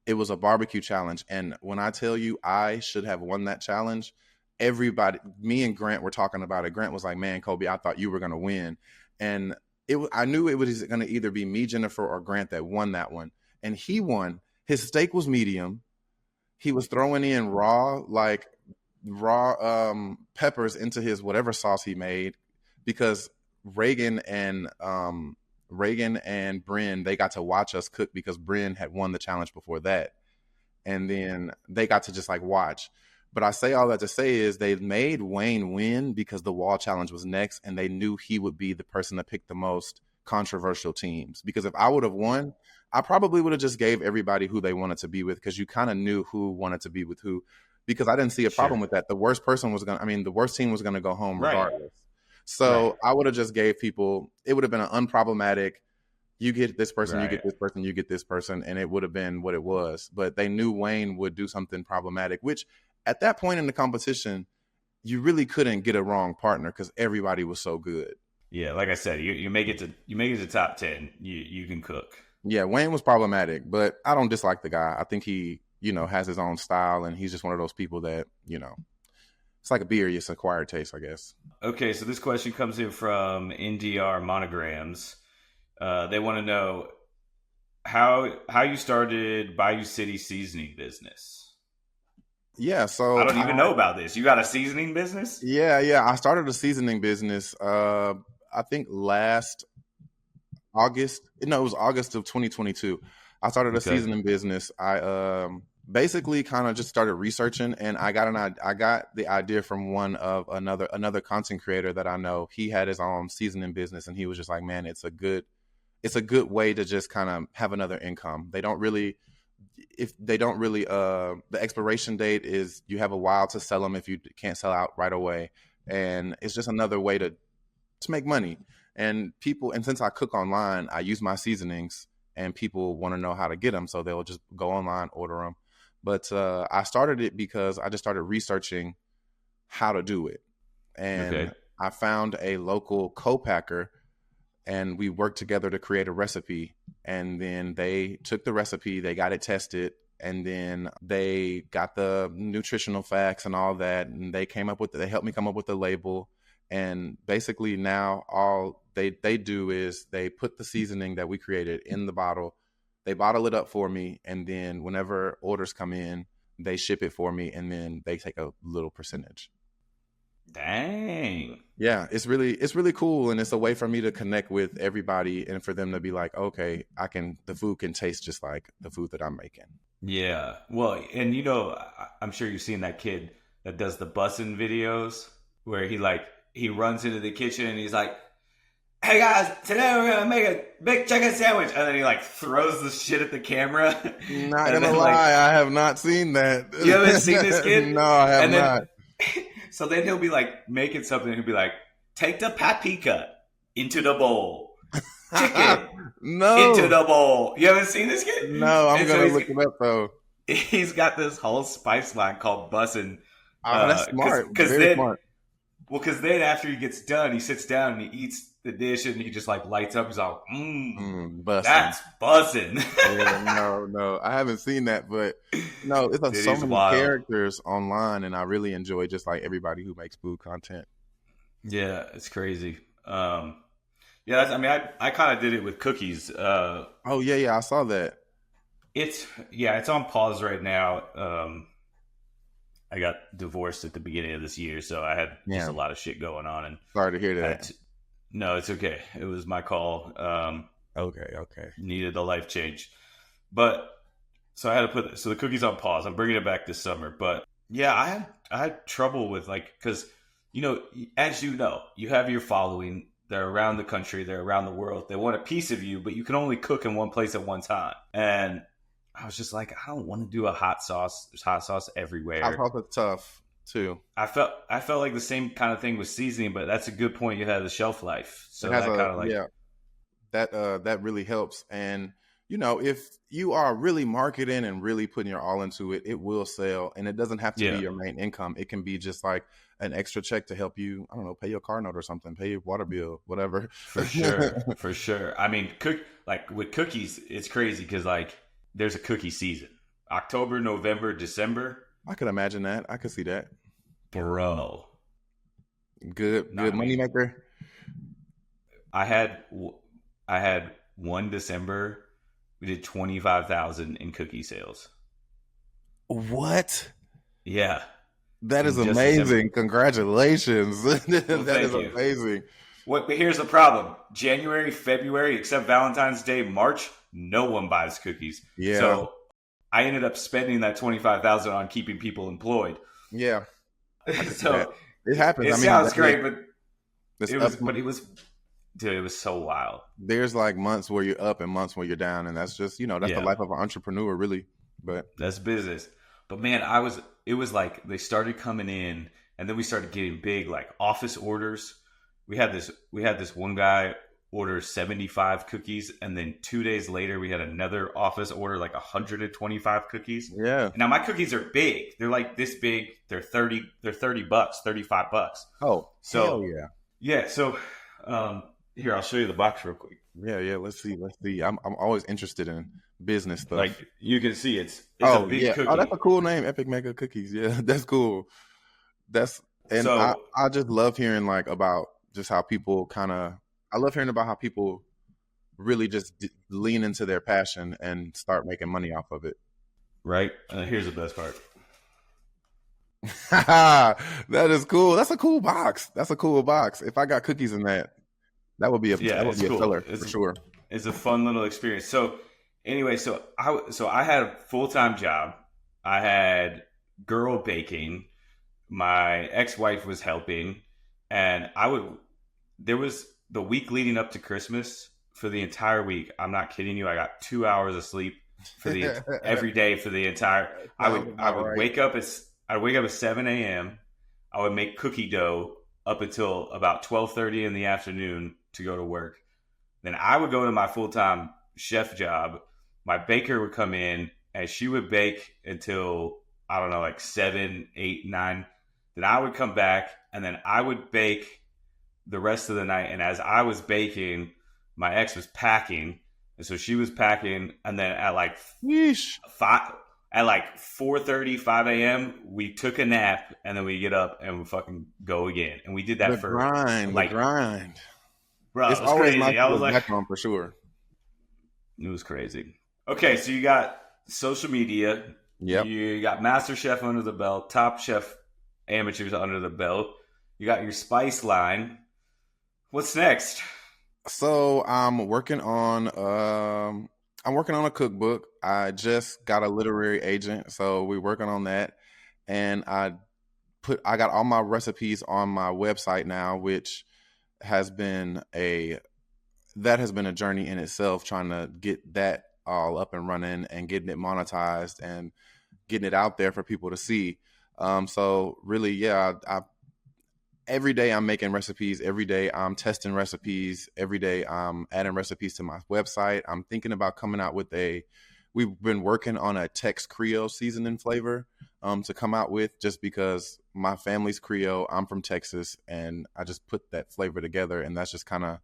it was a barbecue challenge. And when I tell you I should have won that challenge, everybody, me and Grant were talking about it. Grant was like, man, Kolby, I thought you were going to win. And I knew it was going to either be me, Jennifer, or Grant that won that one. And he won. His steak was medium. He was throwing in raw peppers into his whatever sauce he made because Reagan and Bryn, they got to watch us cook because Bryn had won the challenge before that. And then they got to just like watch. But I say all that to say is they made Wayne win because the wall challenge was next, and they knew he would be the person to pick the most controversial teams. Because if I would have won, I probably would have just gave everybody who they wanted to be with, because you kind of knew who wanted to be with who. Because I didn't see a problem with that. The worst person was the worst team was gonna go home regardless. So I would have just gave people. It would have been an unproblematic. You get this person, you get this person, you get this person, and it would have been what it was. But they knew Wayne would do something problematic, which at that point in the competition, you really couldn't get a wrong partner because everybody was so good. Yeah, like I said, you make it to top 10. You can cook. Yeah, Wayne was problematic, but I don't dislike the guy. I think he, has his own style, and he's just one of those people that, it's like a beer, it's acquired taste, I guess. Okay, so this question comes in from NDR Monograms. They want to know how you started Bayou City seasoning business. Yeah, so I don't even know about this. You got a seasoning business? Yeah. I started a seasoning business. I think last August. No, it was August of 2022. I started a seasoning business. I basically kind of just started researching, and I got the idea from another content creator that I know. He had his own seasoning business, and he was just like, man, it's a good way to just kind of have another income. The expiration date is you have a while to sell them if you can't sell out right away. And it's just another way to make money. And since I cook online, I use my seasonings, and people want to know how to get them. So they'll just go online, order them. But I started it because I just started researching how to do it. And I found a local co-packer, and we worked together to create a recipe. And then they took the recipe, they got it tested, and then they got the nutritional facts and all that. And they helped me come up with the label. And basically now all they do is they put the seasoning that we created in the bottle. They bottle it up for me. And then whenever orders come in, they ship it for me. And then they take a little percentage. Dang. Yeah, it's really cool, and it's a way for me to connect with everybody, and for them to be like, okay, the food can taste just like the food that I'm making. Yeah. Well, and I'm sure you've seen that kid that does the bussin' videos where he runs into the kitchen and he's like, hey guys, today we're gonna make a big chicken sandwich, and then he throws the shit at the camera. Not gonna lie, I have not seen that. You haven't seen this kid? No, I have not. So then he'll be making something, and he'll be like, take the paprika into the bowl. Chicken into the bowl. You haven't seen this kid? No, I'm going to look him up, though. He's got this whole spice line called Bussin'. That's smart. Very smart. Well, because then after he gets done, he sits down and he eats the dish, and he just lights up. He's like, that's bussin'. Yeah, no, I haven't seen that, but no, it's so many characters online, and I really enjoy just everybody who makes food content. Yeah, it's crazy. I kind of did it with cookies. Oh yeah, I saw that. It's on pause right now. I got divorced at the beginning of this year, so I had just a lot of shit going on. And sorry to hear that. No, it's okay. It was my call. Okay. Needed a life change. But so I had to put the cookies on pause. I'm bringing it back this summer. But yeah, I had trouble with because, as you have your following. They're around the country. They're around the world. They want a piece of you, but you can only cook in one place at one time. And I was just like, I don't want to do a hot sauce. There's hot sauce everywhere. Hot sauce is tough too. I felt like the same kind of thing with seasoning, but that's a good point. You have the shelf life, so that kind of that really helps. And if you are really marketing and really putting your all into it, it will sell. And it doesn't have to be your main income. It can be just an extra check to help you, I don't know, pay your car note or something, pay your water bill, whatever. For sure. I mean, with cookies, it's crazy because there's a cookie season. October, November, December. I could imagine that. I could see that. Bro. Good money maker. I had one December, we did 25,000 in cookie sales. What? Yeah. That is amazing. Congratulations. That is amazing. But here's the problem. January, February, except Valentine's Day, March, no one buys cookies. Yeah. So I ended up spending that $25,000 on keeping people employed. Yeah, I can see that. So It happens. it I mean, sounds great, but this it up. was, but it was, dude, it was so wild. There's like months where you're up and months where you're down, and that's just that's the Yeah, life of an entrepreneur, really. But that's business. But man, it was like they started coming in, and then we started getting big like office orders. We had this one guy order 75 cookies, and then 2 days later we had another office order like 125 cookies. yeah. And now my cookies are big. They're like this big. They're $30, $35. Oh, hell So yeah. yeah, so here I'll show you the box real quick. Yeah, yeah. Let's see. Let's see. I'm always interested in business stuff. Like you can see it's a Oh big yeah. cookie. Oh, that's a cool name, Epic Mega Cookies. Yeah, that's cool. That's and I So I just love hearing like about just how people kind of. I love hearing about how people really just lean into their passion and start making money off of it. right, here's the best part. That is cool. That's a cool box. That's a cool box. If I got cookies in that, Yeah, that would it's be a cool. seller for sure. It's a fun little experience. So anyway, so I had a full-time job. I had girl baking. My ex-wife was helping, and there was the week leading up to Christmas. For the entire week, I'm not kidding you, I got 2 hours of sleep for the every day for the entire. Sounds I about would right. I'd wake up at 7 a.m. I would make cookie dough up until about 12:30 in the afternoon to go to work. Then I would go to my full-time chef job. My baker would come in and she would bake until, I don't know, like 7, 8, 9. Then I would come back and then I would bake the rest of the night. And as I was baking, my ex was packing. And so she was packing. And then at like Yeesh. 4:30, 5 a.m., we took a nap and then we get up and we fucking go again. And we did that for The grind. bro, It's it was always crazy. nice I to was look like, back on for sure. it was crazy. Okay, so you got social media. Yep. You got MasterChef under the belt, Top Chef amateurs under the belt. You got your spice line. What's next? So I'm working on a cookbook. I just got a literary agent, so we're working on that. And I got all my recipes on my website now, which has been a journey in itself, trying to get that all up and running and getting it monetized and getting it out there for people to see. So really, yeah, every day I'm making recipes. Every day I'm testing recipes. Every day I'm adding recipes to my website. I'm thinking about coming out with we've been working on a Tex Creole seasoning flavor to come out with, just because my family's Creole. I'm from Texas, and I just put that flavor together, and that's just kind of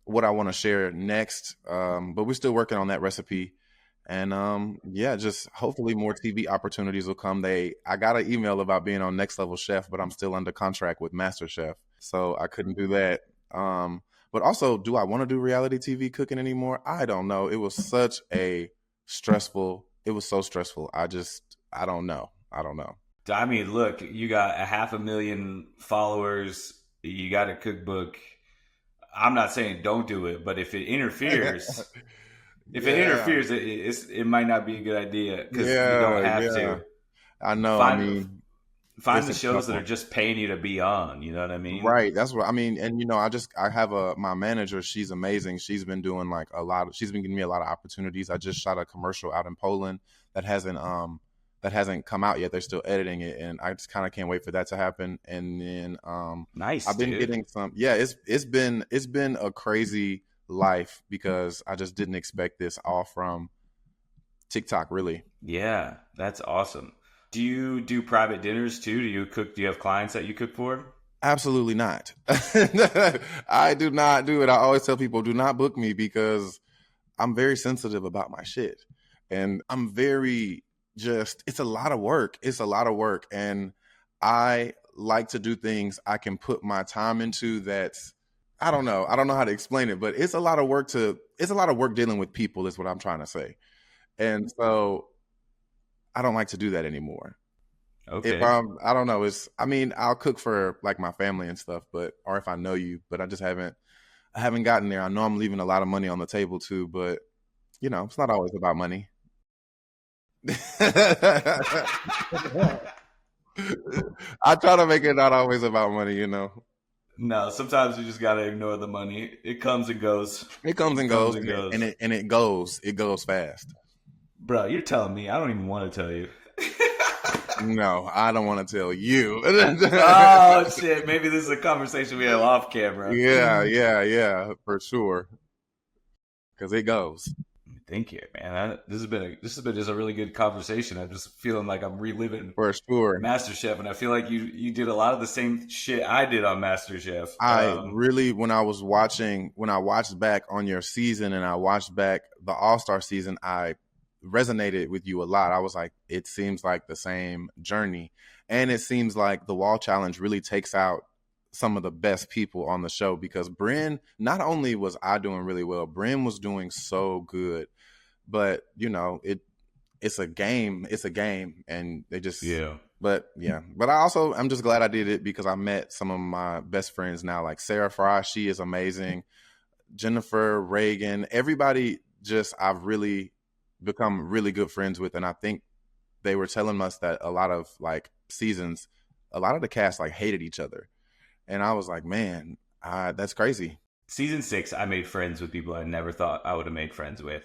what I want to share next. But we're still working on that recipe. And yeah, just hopefully more TV opportunities will come. I got an email about being on Next Level Chef, but I'm still under contract with MasterChef, so I couldn't do that. But also, do I want to do reality TV cooking anymore? I don't know. It was so stressful. I don't know. I mean, look, you got 500,000 followers. You got a cookbook. I'm not saying don't do it, but if it interferes, it might not be a good idea, because you don't have to. I know. Find the shows that are just paying you to be on. You know what I mean? Right. That's what I mean. And I have my manager. She's amazing. She's been doing she's been giving me a lot of opportunities. I just shot a commercial out in Poland that hasn't come out yet. They're still editing it, and I just kind of can't wait for that to happen. And then nice. I've been getting some. Yeah, it's been a crazy life, because I just didn't expect this all from TikTok, really. Yeah, that's awesome. Do you do private dinners too? Do you cook? Do you have clients that you cook for? Absolutely not. I do not do it. I always tell people, do not book me, because I'm very sensitive about my shit. And I'm it's a lot of work. It's a lot of work. And I like to do things I can put my time into. I don't know how to explain it, but it's a lot of work dealing with people, is what I'm trying to say. And so I don't like to do that anymore. Okay. If I don't know, I'll cook for like my family and stuff, or if I know you, but I haven't gotten there. I know I'm leaving a lot of money on the table too, but it's not always about money. I try to make it not always about money, you know. No, sometimes you just gotta ignore the money. It comes and goes. It comes It and comes goes, and and goes. it goes fast. Bro, you're telling me. I don't even want to tell you. No, I don't want to tell you. Oh shit! Maybe this is a conversation we have off camera. Yeah, for sure. Because it goes Thank you, man. This has been just a really good conversation. I'm just feeling like I'm reliving for sure. MasterChef, and I feel like you did a lot of the same shit I did on MasterChef. I really, when I watched back on your season and I watched back the All-Star season, I resonated with you a lot. I was like, it seems like the same journey. And it seems like the Wall Challenge really takes out some of the best people on the show, because Bryn, not only was I doing really well, Bryn was doing so good. But, you know, it's a game. It's a game. And they just, Yeah. But I'm just glad I did it, because I met some of my best friends now, like Sarah Fry. She is amazing. Jennifer, Reagan, everybody I've really become really good friends with. And I think they were telling us that a lot of like seasons, a lot of the cast like hated each other. And I was like, man, that's crazy. Season 6, I made friends with people I never thought I would have made friends with.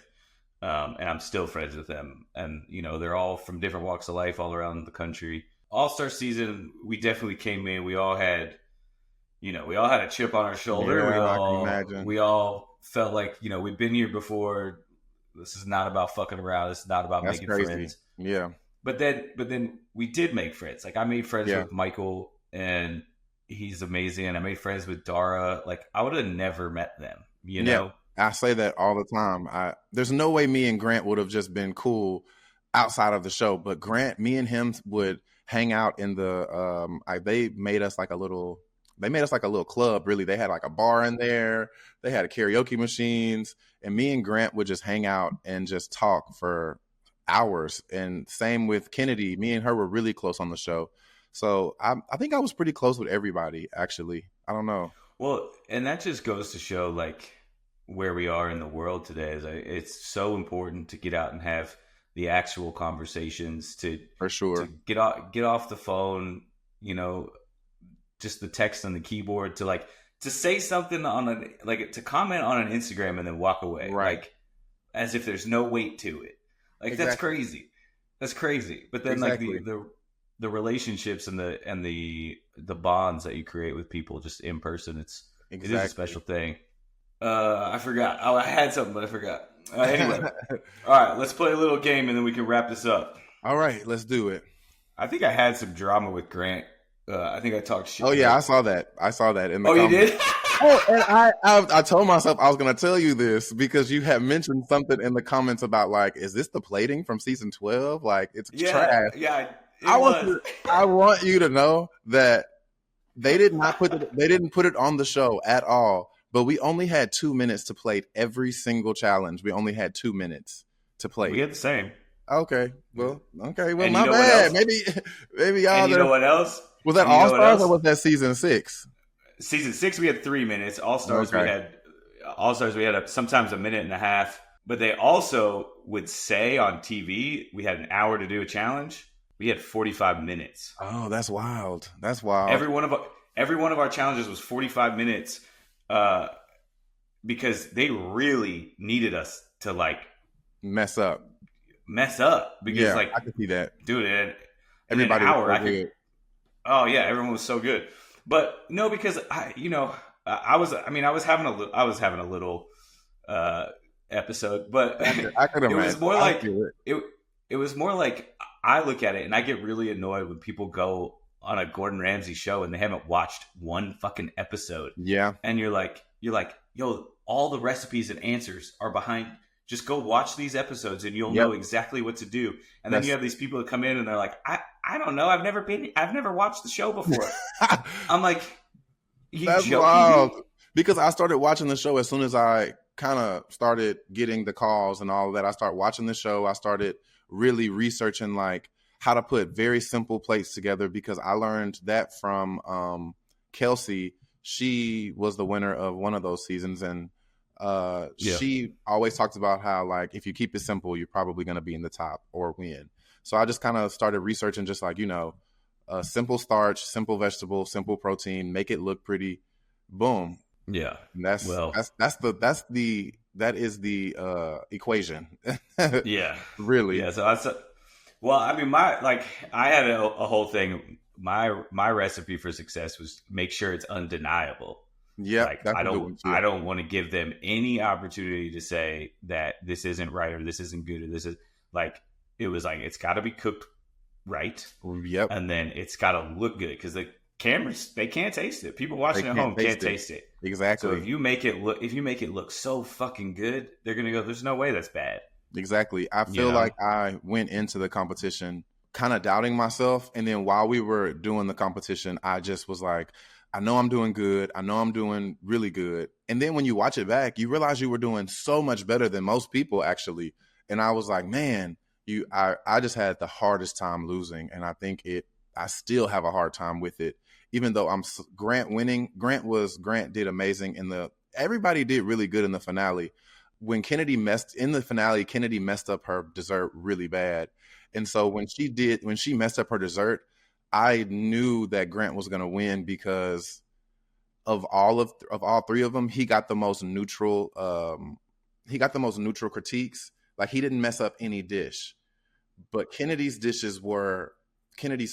And I'm still friends with them. And, you know, they're all from different walks of life all around the country. All-Star season, we definitely came in. We all had a chip on our shoulder. Yeah, I can imagine. We all felt like, you know, we've been here before. This is not about fucking around. This is not about That's making crazy. friends. Yeah. But then we did make friends. Like I made friends with Michael, and he's amazing. And I made friends with Dara. Like I would have never met them, you know? I say that all the time. There's no way me and Grant would have just been cool outside of the show, but Grant, me and him would hang out in the they made us like a little club, really. They had like a bar in there. They had a karaoke machines, and me and Grant would just hang out and just talk for hours. And same with Kennedy. Me and her were really close on the show. So I think I was pretty close with everybody, actually. I don't know. Well, and that just goes to show like where we are in the world today. It's so important to get out and have the actual conversations, for sure, to get off the phone, you know, just the text on the keyboard, to say something to comment on an Instagram and then walk away, right? Like as if there's no weight to it. Like exactly. That's crazy. But then exactly. like the relationships and the bonds that you create with people just in person, it is a special thing. I forgot. Oh, I had something, but I forgot. Anyway, all right, let's play a little game and then we can wrap this up. All right, let's do it. I think I had some drama with Grant. I think I talked shit. Oh yeah, I saw that in the comments. You did? Oh, and I told myself I was going to tell you this because you had mentioned something in the comments about like, is this the plating from season 12? Like it's trash. Yeah, I want you to know that they didn't put it on the show at all. But we only had 2 minutes to plate every single challenge. We only had 2 minutes to plate. We had the same. Okay. Well, my you bad. Maybe y'all. And you know what else? Was that All Stars or was that season 6? Season 6, we had 3 minutes. All Stars, we had sometimes a minute and a half. But they also would say on TV we had an hour to do a challenge. We had 45 minutes. Oh, that's wild. That's wild. Every one of our challenges was 45 minutes. Because they really needed us to like mess up because I could see that, dude. Everybody in an hour, was so good. Oh yeah, everyone was so good. But no, because I was having a little episode, but I could imagine. It was more like it was more like I look at it and I get really annoyed when people go on a Gordon Ramsay show and they haven't watched one fucking episode. Yeah. And you're like, yo, all the recipes and answers are behind. Just go watch these episodes and you'll know exactly what to do. And then you have these people that come in and they're like, I don't know. I've never watched the show before. I'm like, that's wild. Because I started watching the show as soon as I kind of started getting the calls and all of that. I started watching the show. I started really researching like how to put very simple plates together, because I learned that from Kelsey. She was the winner of one of those seasons, and she always talks about how like if you keep it simple, you're probably going to be in the top or win. So I just kind of started researching just like, simple starch, simple vegetable, simple protein, make it look pretty. Boom. Yeah. And Well, that is the equation. yeah. Really. Yeah. So well, I mean, I had a whole thing. My recipe for success was make sure it's undeniable. Yep, Like that's a good one I too. don't want to give them any opportunity to say that this isn't right or this isn't good or this is like it was like it's got to be cooked right, Yep, and then it's got to look good because the cameras they can't taste it. People they watching at can't home can't taste it. taste it. So Exactly. if you make it look so fucking good, they're gonna go. There's no way that's bad. Exactly. I You feel know? like I went into the competition kind of doubting myself. And then while we were doing the competition, I just was like, I know I'm doing good. I know I'm doing really good. And then when you watch it back, you realize you were doing so much better than most people actually. And I was like, man, I just had the hardest time losing. And I think I still have a hard time with it. Even though Grant winning, Grant did amazing everybody did really good in the finale. When Kennedy messed up her dessert really bad. And so when she messed up her dessert, I knew that Grant was going to win because of all three of them, he got the most neutral critiques. Like he didn't mess up any dish. But Kennedy's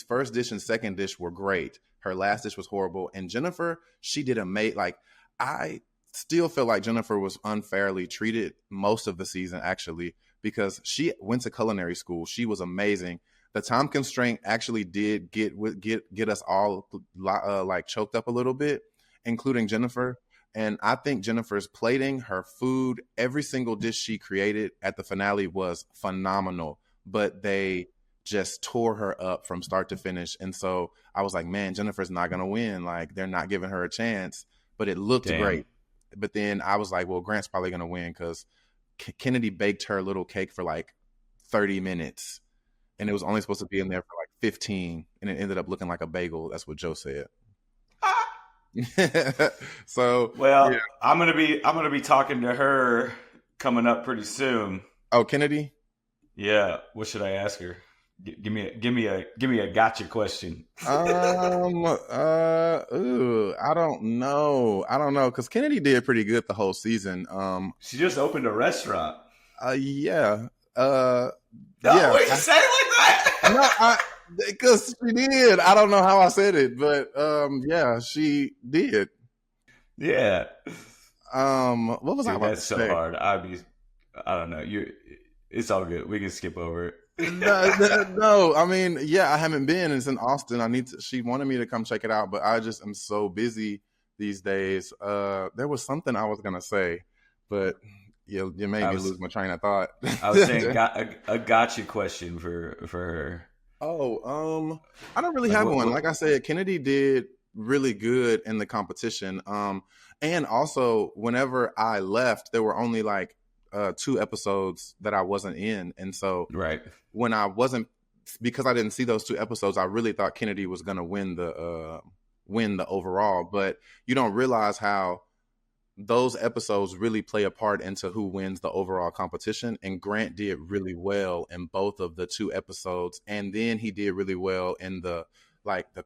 first dish and second dish were great. Her last dish was horrible. And Jennifer, she did amazing. Like I still feel like Jennifer was unfairly treated most of the season, actually, because she went to culinary school. She was amazing. The time constraint actually did get us all like choked up a little bit, including Jennifer. And I think Jennifer's plating, her food, every single dish she created at the finale was phenomenal. But they just tore her up from start to finish. And so I was like, man, Jennifer's not going to win. Like they're not giving her a chance. But it looked Damn. great. But then I was like, well, Grant's probably going to win because Kennedy baked her little cake for like 30 minutes. And it was only supposed to be in there for like 15. And it ended up looking like a bagel. That's what Joe said. So, Well, yeah. I'm gonna be talking to her coming up pretty soon. Oh, Kennedy? Yeah. What should I ask her? Give me a gotcha question. I don't know. Because Kennedy did pretty good the whole season. She just opened a restaurant. Yeah. No, Yeah. wait, say it like that. No, because she did. I don't know how I said it, but yeah, she did. Yeah. What was I Dude, about that's to so say? hard. I don't know. It's all good. We can skip over it. No, I mean, yeah, I haven't been. It's in Austin. She wanted me to come check it out, but I just am so busy these days. There was something I was gonna say, but you made me lose my train of thought. I was saying a gotcha question for her. Oh, I don't really Like have what, one. what Like I said, Kennedy did really good in the competition. And also whenever I left, there were only like 2 episodes that I wasn't in, and so right. when I wasn't, because I didn't see those 2 episodes, I really thought Kennedy was gonna win the overall. But you don't realize how those episodes really play a part into who wins the overall competition. And Grant did really well in both of the 2 episodes. And then he did really well in the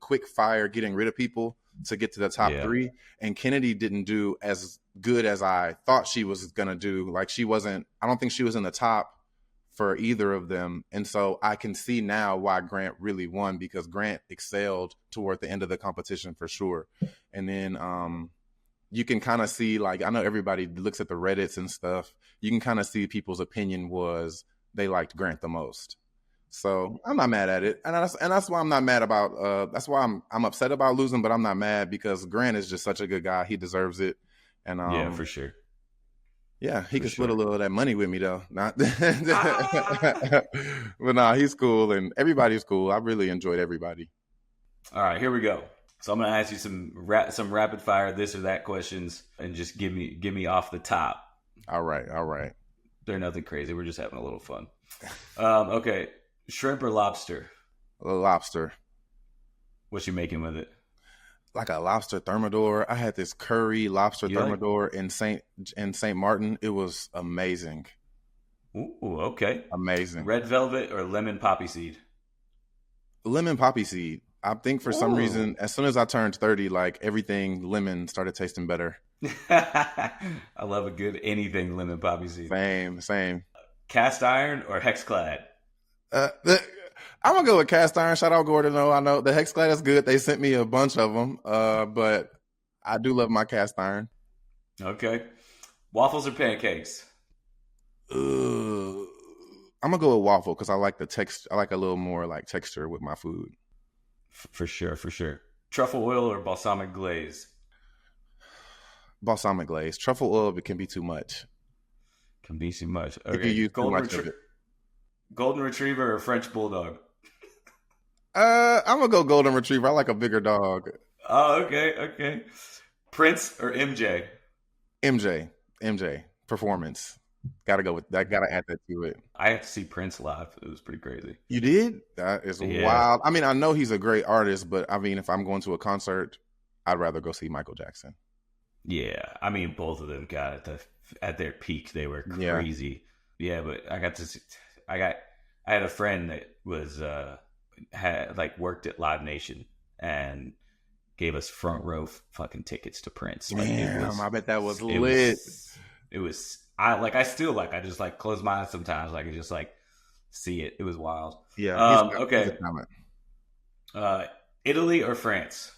quick fire, getting rid of people to get to the top 3. And Kennedy didn't do as good as I thought she was going to do. Like I don't think she was in the top for either of them. And so I can see now why Grant really won, because Grant excelled toward the end of the competition for sure. And then, you can kind of see, like, I know everybody looks at the Reddits and stuff. You can kind of see people's opinion was they liked Grant the most. So I'm not mad at it. And that's why I'm not mad about, that's why I'm upset about losing, but I'm not mad because Grant is just such a good guy. He deserves it. And yeah, for sure. Yeah, he can split a little of that money with me though. Not, but nah, he's cool and everybody's cool. I really enjoyed everybody. All right, here we go. So I'm going to ask you some rapid fire this or that questions, and just give me off the top. All right. They're nothing crazy. We're just having a little fun. Okay, shrimp or lobster? Lobster. What you making with it? Like a lobster thermidor. I had this curry lobster thermidor in Saint Martin. It was amazing. Ooh, okay. Amazing. Red velvet or lemon poppy seed? Lemon poppy seed. I think for some Whoa. reason, as soon as I turned 30, like everything lemon started tasting better. I love a good anything lemon poppy seed. Same, same. Cast iron or hexclad? I'm gonna go with cast iron. Shout out Gordon. I know the Hexclad is good. They sent me a bunch of them, but I do love my cast iron. Okay. Waffles or pancakes? I'm gonna go with waffle because I like the text. I like a little more like texture with my food. For sure, for sure. Truffle oil or balsamic glaze? Balsamic glaze, truffle oil, it can be too much Can be too much. if you Okay. use too much of it. Golden retriever or French bulldog? I'm gonna go golden retriever. I like a bigger dog. Oh, okay, okay. Prince or MJ? MJ performance. Gotta go with that. Gotta add that to it. I had to see Prince live. It was pretty crazy. You did? That is Yeah. wild. I mean, I know he's a great artist, but I mean, if I'm going to a concert, I'd rather go see Michael Jackson. Yeah. I mean, both of them got at their peak. They were Yeah. crazy. Yeah, but I got to see, I had a friend that was had like worked at Live Nation and gave us front row fucking tickets to Prince. Like Damn, I bet that was it lit. was I still like I just like close my eyes sometimes. Like I just like see it. It was wild. Yeah. He's Okay. a talent. Italy or France?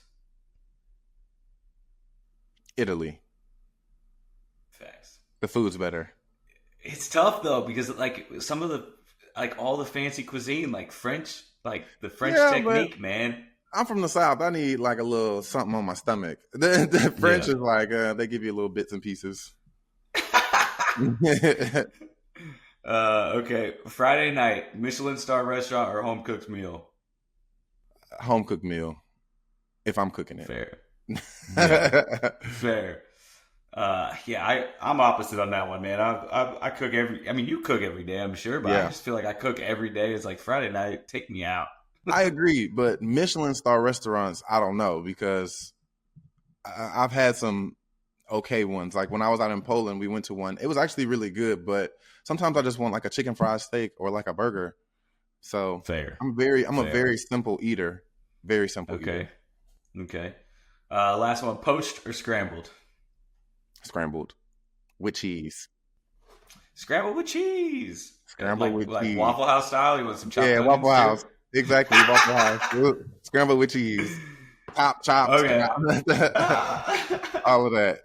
Italy. Facts. The food's better. It's tough though because like some of the like all the fancy cuisine like French like the French Yeah, but technique, man. I'm from the South. I need like a little something on my stomach. The French Yeah. is like they give you little bits and pieces. Okay. Friday night, Michelin star restaurant or home cooked meal? Home cooked meal, if I'm cooking it. Fair. Yeah. Fair. I'm opposite on that one, man. I cook I mean, you cook every day, I'm sure, but I Yeah. just feel like I cook every day. It's like Friday night, take me out. I agree, but Michelin star restaurants, I don't know because I've had some okay ones. Like when I was out in Poland, we went to one. It was actually really good, but sometimes I just want like a chicken fried steak or like a burger. So Fair. I'm a Fair. very simple eater. Very simple Okay. eater. Okay. Last one, poached or scrambled? Scrambled with cheese. Scrambled with cheese. Scrambled with like cheese. Waffle House style. You want some chopped Yeah, onions Waffle too? House. Exactly, Waffle House. Scrambled with cheese. Chop. Okay. All of that.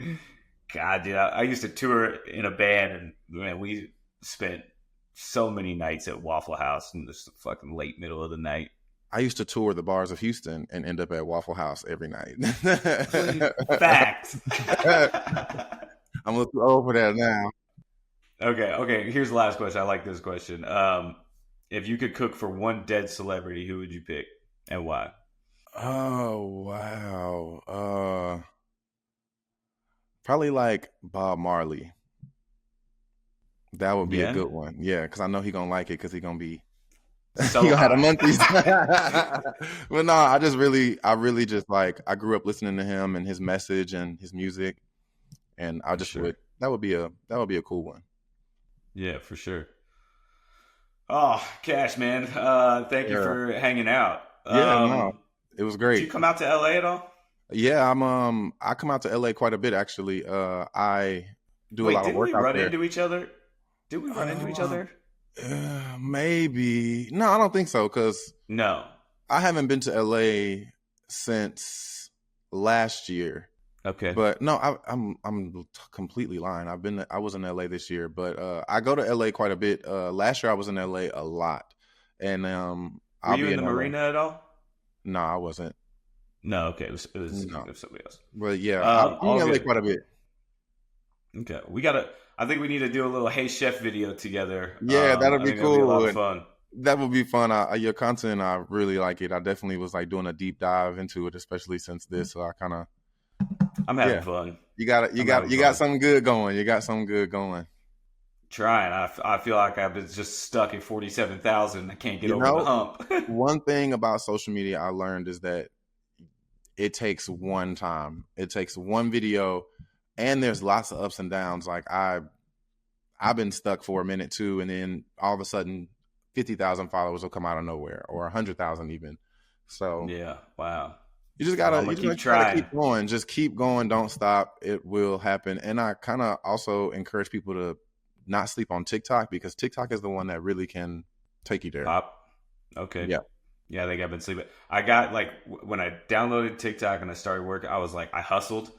God, dude, I used to tour in a band, and man, we spent so many nights at Waffle House in this fucking late middle of the night. I used to tour the bars of Houston and end up at Waffle House every night. Fact. I'm a little too old for that now. Okay. Here's the last question. I like this question. If you could cook for one dead celebrity, who would you pick and why? Oh wow. Probably like Bob Marley. That would be a Yeah. good one. Yeah, because I know he gonna like it because he gonna be So he gonna have the high. monkeys. But no, I really just like I grew up listening to him and his message and his music, and I just Sure. would that would be a cool one. Yeah, for sure. Oh, Cash, man. Thank you Yeah. for hanging out. Yeah, no, it was Did great. you come out to LA at all? Yeah, I come out to LA quite a bit actually. I do a Wait, lot of didn't work we out run there. into each other? Did we run into each other? Maybe. No, I don't think so because No. I haven't been to LA since last year. Okay. But no, I'm completely lying. I was in LA this year, but I go to LA quite a bit. Last year I was in LA a lot, and Were I'll you be in the LA. marina at all? No, I wasn't. No. Okay. It was No. somebody else. But yeah, I'm All in LA good. quite a bit. Okay. I think we need to do a little Hey Chef video together. Yeah, that'll I be think that'll be a lot cool. of fun. That would be fun. Your content, I really like it. I definitely was like doing a deep dive into it, especially since this. So I kind of I'm having yeah. fun. You got fun. something good going. You got something good going. Trying. I feel like I've been just stuck at 47,000. I can't get over the hump. One thing about social media I learned is that it takes one time. It takes one video, and there's lots of ups and downs. Like I've been stuck for a minute too, and then all of a sudden, 50,000 followers will come out of nowhere, or 100,000 even. So Yeah. Wow. you just Well, I'm gotta gonna keep gotta trying. keep going. Just keep going. Don't stop. It will happen. And I kind of also encourage people to not sleep on TikTok, because TikTok is the one that really can take you there. Pop. Okay. Yeah. Yeah, I think I've been sleeping. I got like when I downloaded TikTok and I started working, I was like, I hustled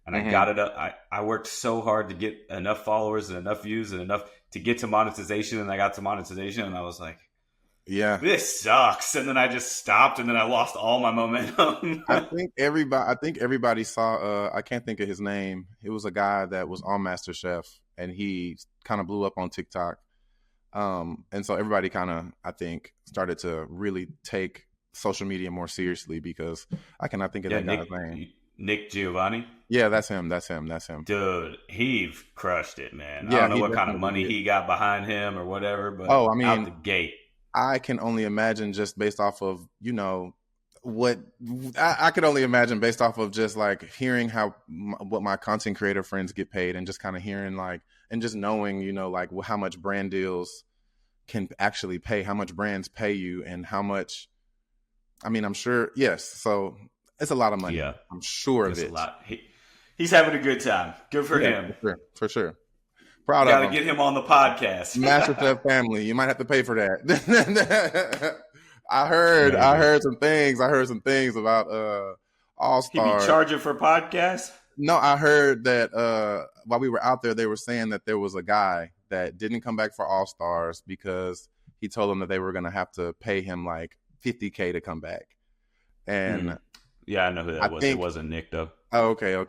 and I Hmm. got it up. I worked so hard to get enough followers and enough views and enough to get to monetization. And I got to monetization and I was like, Yeah. this sucks. And then I just stopped and then I lost all my momentum. I think everybody saw I can't think of his name. It was a guy that was on MasterChef, and he kind of blew up on TikTok. And so everybody kind of, I think, started to really take social media more seriously, because I cannot think of Yeah, that guy's name. Nick Giovanni. Yeah, that's him. That's him. That's him. Dude, he crushed it, man. I Yeah, don't know he what kind of definitely money did. he got behind him or whatever, but Oh, I out mean, the gate. I can only imagine, just based off of, what I could only imagine based off of just like hearing what my content creator friends get paid, and just kind of hearing like, and just knowing, like how much brand deals can actually pay, how much brands pay you, and how much, I mean, I'm sure, yes. So it's a lot of money. Yeah, I'm sure of it's a it. lot. He's having a good time. Good for Yeah, him. for sure. For sure. Proud Got of to him. get him on the podcast. MasterChef family. You might have to pay for that. I Maybe heard some things. I heard some things about All he be Star. charging for podcasts. No, I heard that while we were out there, they were saying that there was a guy that didn't come back for All Stars because he told them that they were going to have to pay him like $50K to come back. And Yeah, I know who that I was. It think, wasn't Nick though. oh, okay.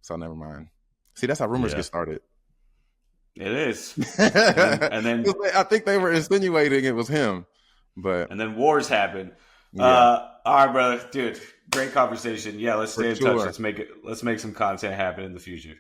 So never mind. See, that's how rumors Yeah, get started. it is. And then I think they were insinuating it was him, but and then wars happen. yeah, All right, brother, dude. Great conversation. Yeah, let's for stay in touch. sure. Let's make some content happen in the future.